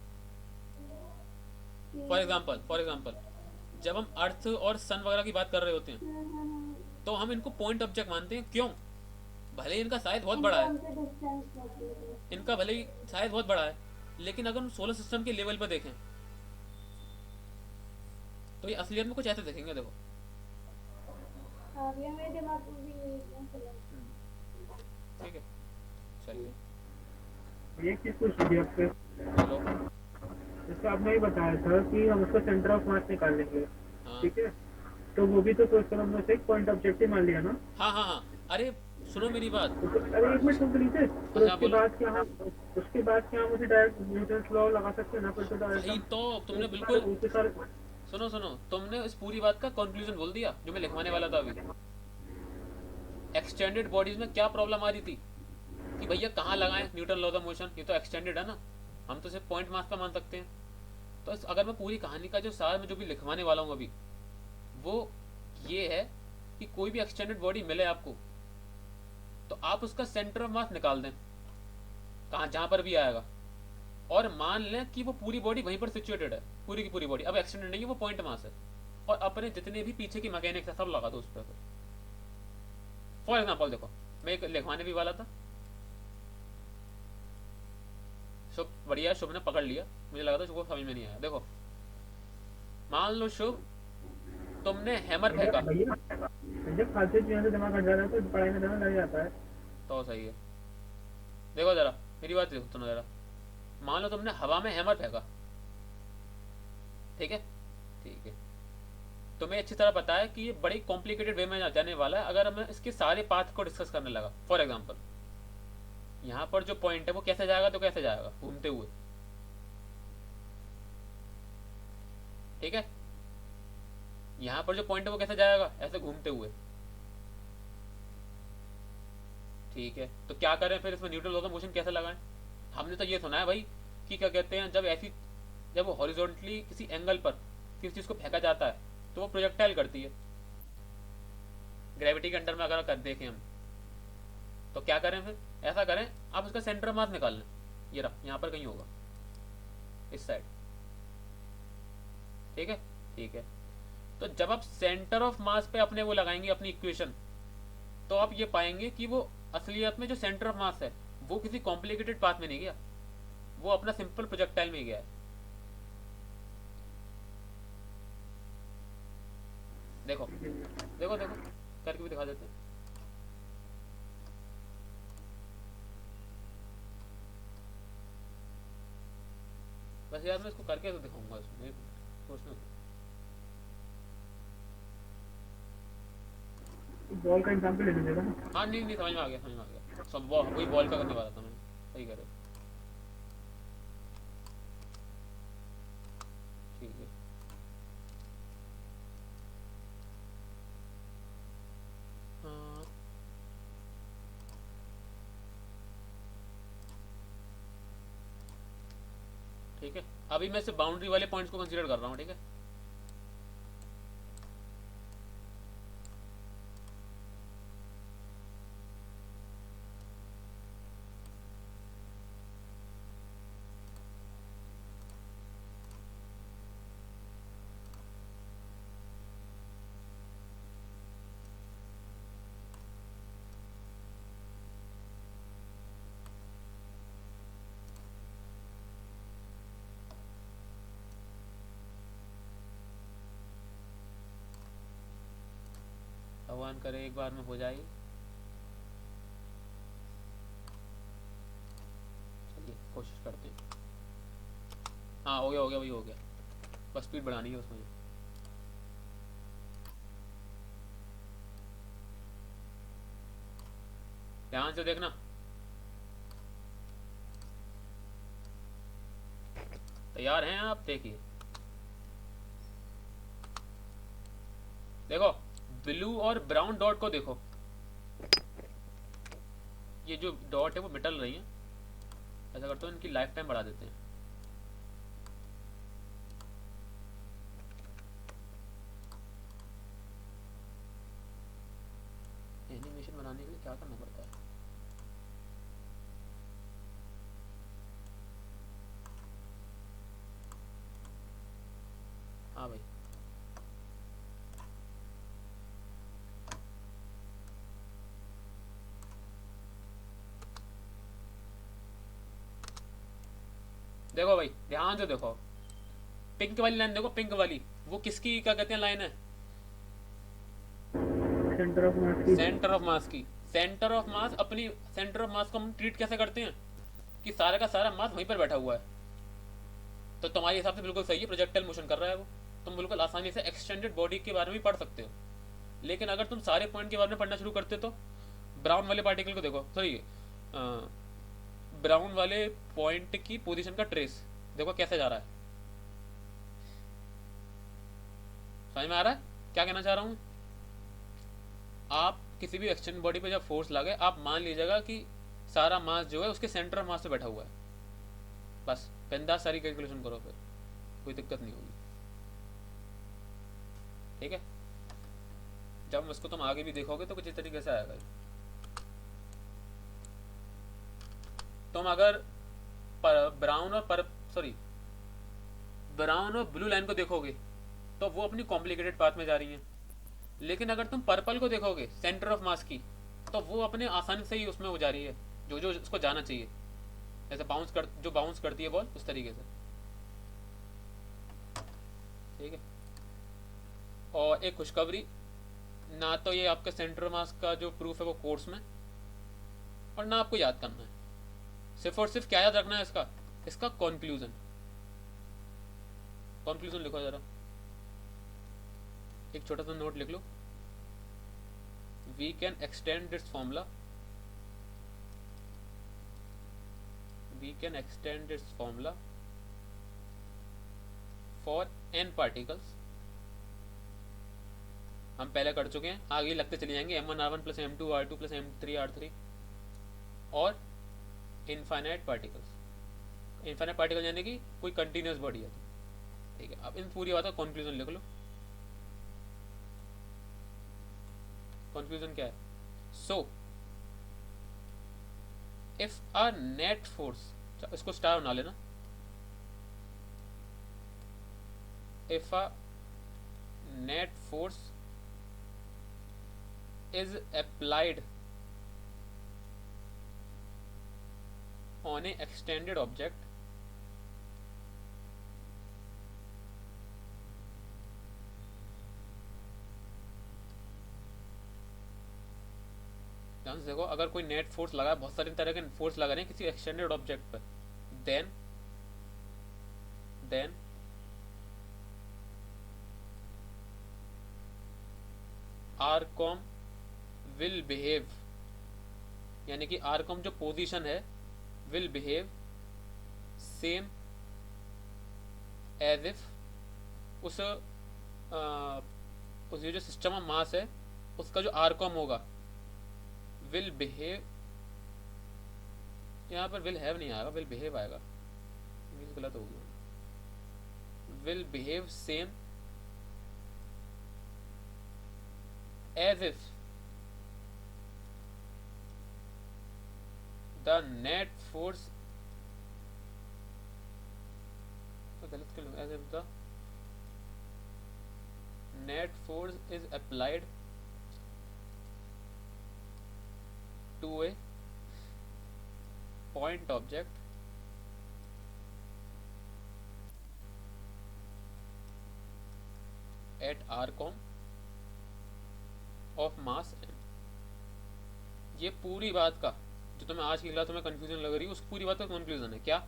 फॉर एग्जांपल जब हम अर्थ और सन वगैरह की बात कर रहे होते हैं, तो हम इनको पॉइंट ऑब्जेक्ट मानते हैं। क्यों? भले ही इनका साइज बहुत बड़ा है, इनका भले ही साइज बहुत बड़ा है, लेकिन अगर हम सोलर सिस्टम के लेवल पर देखें तो ये असलियत में कुछ ऐसे दिखेंगे। देखो, हाँ भैया मेरे दिमाग में भी यही चला। ठीक है, चलिए ये चीज पूछ ली आपसे, चलो। जैसे आपने ही बताया था कि हम उसका सेंटर ऑफ मास निकाल लेंगे, हाँ ठीक है? तो वो भी तो सोच हमने से एक पॉइंट ऑब्जेक्टिव मान लिया ना? हाँ हाँ हाँ, अरे सुनो मेरी बात। तो अरे एक मिनट सुन लीजिए, फिर अच्छा बोलो। उसके बाद क्या हम उसे डायरेक्ट न्यूटन लॉ लगा सकते हैं ना? फिर तो डायरेक्ट वही हम तो तुमने उसके बिल्कुल, सारे उसके सारे सुनो तुमने इस पूरी बात का कंक्लूजन बोल दिया जो मैं लिखवाने वाला था अभी। एक्सटेंडेड बॉडीज में क्या प्रॉब्लम आ रही थी कि भैया कहाँ लगाएं न्यूटन लॉ ऑफ मोशन, ये तो एक्सटेंडेड है ना, हम तो सिर्फ पॉइंट मास पे मान सकते हैं। तो अगर मैं पूरी कहानी का जो सार में जो भी लिखवाने वाला हूँ अभी, वो ये है कि कोई भी एक्सटेंडेड बॉडी मिले आपको, तो आप उसका सेंटर ऑफ मास निकाल दें, कहाँ जहाँ पर भी आएगा, और मान लें कि वो पूरी बॉडी वहीं पर सिचुएटेड है, पूरी की पूरी बॉडी अब एक्सटेंडेड नहीं है, वो पॉइंट मास है, और अपने जितने भी पीछे की मैकेनिक्स है सब लगा दो उस पर। फॉर एग्जाम्पल देखो, मैं एक लिखवाने भी वाला था, शुभ बढ़िया, शुभ ने पकड़ लिया, मुझे लगा था शुभ को समझ में नहीं आया। देखो मान लो शुभ, तुमने हैमर फेंका, भैया जब फालतू चीजों से दिमाग हट जाता है तो पढ़ाई में दिमाग लग जाता है। तो सही है। देखो जरा मेरी बात देखो, सुनो जरा, मान लो तुमने हवा में हैमर फेंका, ठीक है, ठीक है, तुम्हें अच्छी तरह पता है कि ये बड़ी कॉम्प्लिकेटेड वे में जाने वाला है अगर मैं इसके सारे पाथ को डिस्कस करने लगा। फॉर एग्जाम्पल यहाँ पर जो पॉइंट है वो कैसे जाएगा, तो कैसे जाएगा, घूमते हुए, ठीक है, यहाँ पर जो पॉइंट है वो कैसे जाएगा, ऐसे घूमते हुए, ठीक है। तो क्या करें फिर इसमें, न्यूटन लॉ ऑफ मोशन कैसे लगाएं? हमने तो ये सुना है भाई कि क्या कहते हैं, जब वो हॉरिजॉन्टली किसी एंगल पर किसी चीज़ को फेंका जाता है तो वो प्रोजेक्टाइल करती है, ग्रेविटी के अंडर में अगर कर देखें हम, तो क्या करें फिर, ऐसा करें आप उसका सेंटर ऑफ मास निकाल लें, ये रहा यहाँ पर कहीं होगा इस साइड, ठीक है, ठीक है। तो जब आप सेंटर ऑफ मास पे अपने वो लगाएंगे अपनी इक्वेशन, तो आप ये पाएंगे कि वो असलियत में जो सेंटर ऑफ मास है वो किसी कॉम्प्लिकेटेड पाथ में नहीं गया, वो अपना सिंपल प्रोजेक्टाइल में गया है। देखो देखो देखो करके भी दिखा देते हैं। बस यार मैं इसको करके तो दिखाऊंगा, इसमें सोचना। बॉल का एग्जाम्पल ले लीजिएगा ना। हाँ नहीं नहीं, समझ में आ गया, समझ में आ गया, सब वही बॉल का करने वाला था मैं, सही करे, ठीक है। हाँ, ठीक है, अभी मैं सिर्फ बाउंड्री वाले पॉइंट्स को कंसीडर कर रहा हूँ, ठीक है। भगवान करे एक बार में हो जाए। चलिए कोशिश करते हैं। हाँ हो गया वही हो गया, बस स्पीड बढ़ानी है उसमें। ध्यान से देखना, तैयार हैं आप? देखिए, देखो ब्लू और ब्राउन डॉट को देखो, ये जो डॉट है वो मिटल रही है। ऐसा करते हैं, इनकी लाइफ टाइम बढ़ा देते हैं। एनिमेशन बनाने के लिए क्या करना पड़ता है? हाँ भाई, देखो भाई ध्यान से देखो, पिंक वाली लाइन देखो, पिंक वाली वो किसकी क्या कहते हैं लाइन है? सेंटर ऑफ मास की। सेंटर ऑफ मास की। सेंटर ऑफ मास, अपनी सेंटर ऑफ मास को हम ट्रीट कैसे करते हैं कि सारा का सारा मास वहीं पर बैठा हुआ है। तो तुम्हारे हिसाब से बिल्कुल सही है, प्रोजेक्टाइल मोशन कर रहा है वो, तुम बिल्कुल आसानी से एक्सटेंडेड बॉडी के बारे में भी पढ़ सकते हो। लेकिन अगर तुम सारे पॉइंट के बारे में पढ़ना शुरू करते तो ब्राउन वाले पार्टिकल को देखो, सॉरी ब्राउन वाले पॉइंट की पोजीशन का ट्रेस देखो कैसे जा रहा है। समझ में आ रहा है क्या कहना चाह रहा हूँ? आप किसी भी एक्सटेंड बॉडी पे जब फोर्स लगे, आप मान लीजिएगा कि सारा मास जो है उसके सेंटर ऑफ मास पे बैठा हुआ है। बस बिंदास सारी कैलकुलेशन करो, फिर कोई दिक्कत नहीं होगी। ठीक है, जब उसको तुम आगे भी देखोगे तो कुछ इस तरीके से आएगा। तुम अगर ब्राउन और ब्लू लाइन को देखोगे तो वो अपनी कॉम्प्लिकेटेड पाथ में जा रही हैं। लेकिन अगर तुम पर्पल को देखोगे सेंटर ऑफ मास की, तो वो अपने आसानी से ही उसमें हो जा रही है जो जो उसको जाना चाहिए। जैसे जो बाउंस करती है बॉल, उस तरीके से। ठीक है, और एक खुशखबरी, ना तो ये आपके सेंटर ऑफ मास का जो प्रूफ है वो कोर्स में, और ना आपको याद करना है। सिर्फ और सिर्फ क्या याद रखना है इसका कंक्लूजन। कंक्लूजन लिखो जरा, एक छोटा सा नोट लिख लो। We can extend this formula, for n particles. हम पहले कर चुके हैं, आगे लगते चले जाएंगे, m1r1 plus m2r2 plus m3r3 और इनफाइनाइट पार्टिकल्स। इनफाइनाइट पार्टिकल यानी कि कोई कंटिन्यूस बॉडी है। ठीक है, अब इन पूरी बात का कंक्लूजन लिख लो। कंक्लूजन क्या है? So if a net force, इसको स्टार बना लेना, if a net force is applied on a extended object ध्यान से देखो, अगर कोई नेट फोर्स लगा, बहुत सारे तरह के फोर्स लगा रहे हैं किसी एक्सटेंडेड ऑब्जेक्ट पर, देन आरकॉम विल बिहेव, यानी कि आरकॉम जो पोजीशन है will behave same as if उस ये जो सिस्टम ऑफ मास है उसका जो आरकॉम होगा विल बिहेव, यहाँ पर विल हैव नहीं आएगा, विल बिहेव आएगा, इंग्लिश गलत हो गया। Will behave same as if the net force, गलत क्यों, as if the net force is applied to a point object at arcom of mass m। ये पूरी बात का जो तुम्हें आज की क्लास में कंफ्यूजन लग रही है, उस पूरी बात का कंक्लूजन है क्या?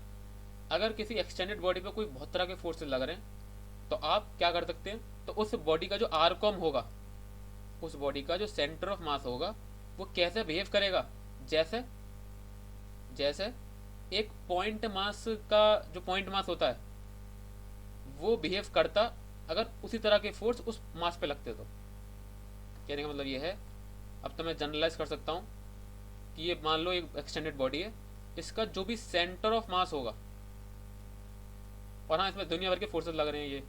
अगर किसी एक्सटेंडेड बॉडी पे कोई बहुत तरह के फोर्सेस लग रहे हैं तो आप क्या कर सकते हैं, तो उस बॉडी का जो आरकॉम होगा, उस बॉडी का जो सेंटर ऑफ मास होगा, वो कैसे बिहेव करेगा, जैसे एक पॉइंट मास का जो पॉइंट मास होता है वो बिहेव करता अगर उसी तरह के फोर्स उस मास पे लगते तो। कहने का मतलब ये है, अब तो मैं जनरलाइज कर सकता हूँ कि ये मान लो एक एक्सटेंडेड बॉडी है, इसका जो भी सेंटर ऑफ मास होगा, और हाँ इसमें दुनिया भर के फोर्सेस लग रहे हैं ये,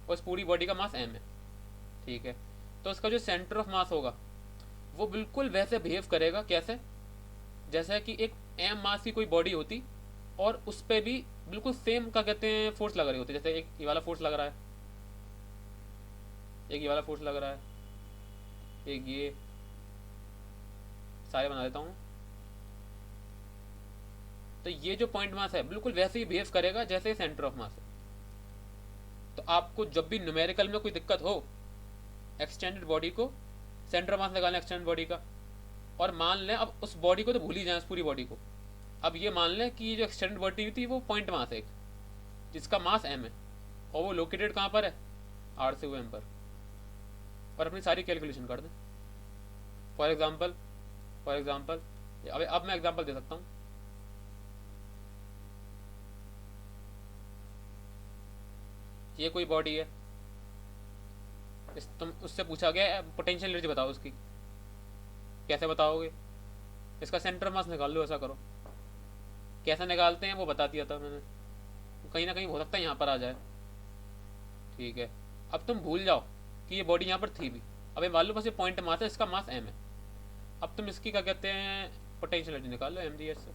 और इस पूरी बॉडी का मास m है, ठीक है। तो इसका जो सेंटर ऑफ मास होगा वो बिल्कुल वैसे बिहेव करेगा, कैसे, जैसे कि एक m मास की कोई बॉडी होती और उस पर भी बिल्कुल सेम का कहते हैं फोर्स लग रही होती। जैसे एक ये वाला फोर्स लग रहा है, एक ये वाला फोर्स लग रहा है, एक ये, सारे बना देता हूँ। तो ये जो पॉइंट मास है बिल्कुल वैसे ही बिहेव करेगा जैसे सेंटर ऑफ मास है। तो आपको जब भी न्यूमेरिकल में कोई दिक्कत हो, एक्सटेंडेड बॉडी को सेंटर ऑफ मास निकालना एक्सटेंडेड बॉडी का, और मान लें अब उस बॉडी को तो भूल ही जाए, उस पूरी बॉडी को, अब ये मान लें कि ये जो एक्सटेंडेड बॉडी थी वो पॉइंट मास है एक, जिसका मास m है, और वो लोकेटेड कहाँ पर है, r से m पर, और अपनी सारी कैलकुलेशन कर दें। फॉर एग्जांपल अब मैं एग्जांपल दे सकता हूँ। ये कोई बॉडी है, तुम उससे पूछा गया पोटेंशियल एनर्जी बताओ उसकी, कैसे बताओगे, इसका सेंटर मास निकाल लो, ऐसा करो। कैसे निकालते हैं वो बता दिया था मैंने, कहीं ना कहीं हो सकता है यहाँ पर आ जाए, ठीक है। अब तुम भूल जाओ कि ये बॉडी यहाँ पर थी भी, अब ये मान लो बस ये पॉइंट मास है, इसका मास m है। अब तुम इसकी क्या कहते हैं पोटेंशियल एनर्जी निकाल लो mds से।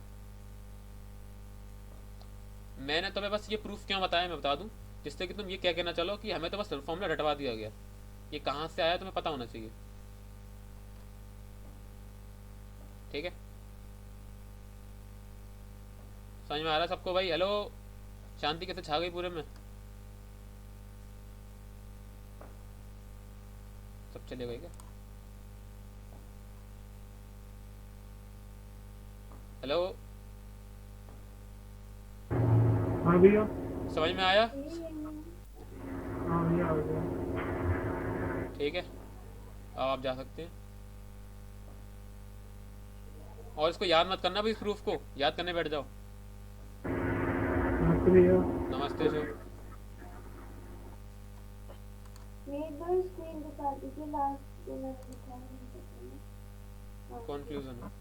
मैंने तुम्हें बस ये प्रूफ क्यों बताया मैं बता दूं, जिससे कि तुम ये क्या कहना चलो कि हमें तो बस फॉर्मूला रटवा दिया गया, ये कहाँ से आया तुम्हें पता होना चाहिए, ठीक है। समझ में आ रहा है सबको भाई? हेलो, शांति कैसे छा गई पूरे में? सब चले गए क्या? हेलो, हाँ भैया, समझ में आया? हाँ भैया आ गया। ठीक है, अब आप जा सकते हैं। और इसको याद मत करना भाई, इस प्रूफ को याद करने बैठ जाओ। नमस्ते भैया। नमस्ते सर। ये एक बार स्क्रीन दिखा दीजिए, लास्ट जो मैंने दिखाया है। कॉन्फ्यूजन है।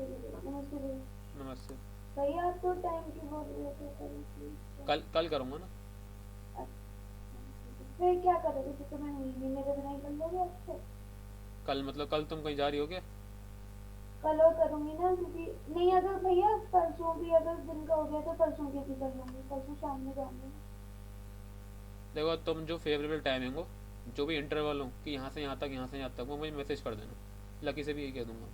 नमस्ते भैया। नमस्ते। भैया आप तो टाइम की बोल रहे थे कल। कल करूँगा ना। फिर क्या करोगे, तो मैं महीने का नहीं कर लोगे आपसे? कल मतलब कल तुम कहीं जा रही हो क्या? कल और करूंगी ना, क्योंकि नहीं, अगर भैया परसों भी अगर दिन का हो गया तो परसों की भी कर लूंगी, परसों शाम में जाऊंगी। देखो तुम जो फेवरेबल टाइमिंग हो, जो भी इंटरवल हो कि यहाँ से यहाँ तक, यहाँ से यहाँ तक, वो मुझे मैसेज कर देना। लकी से भी यही कह दूंगा।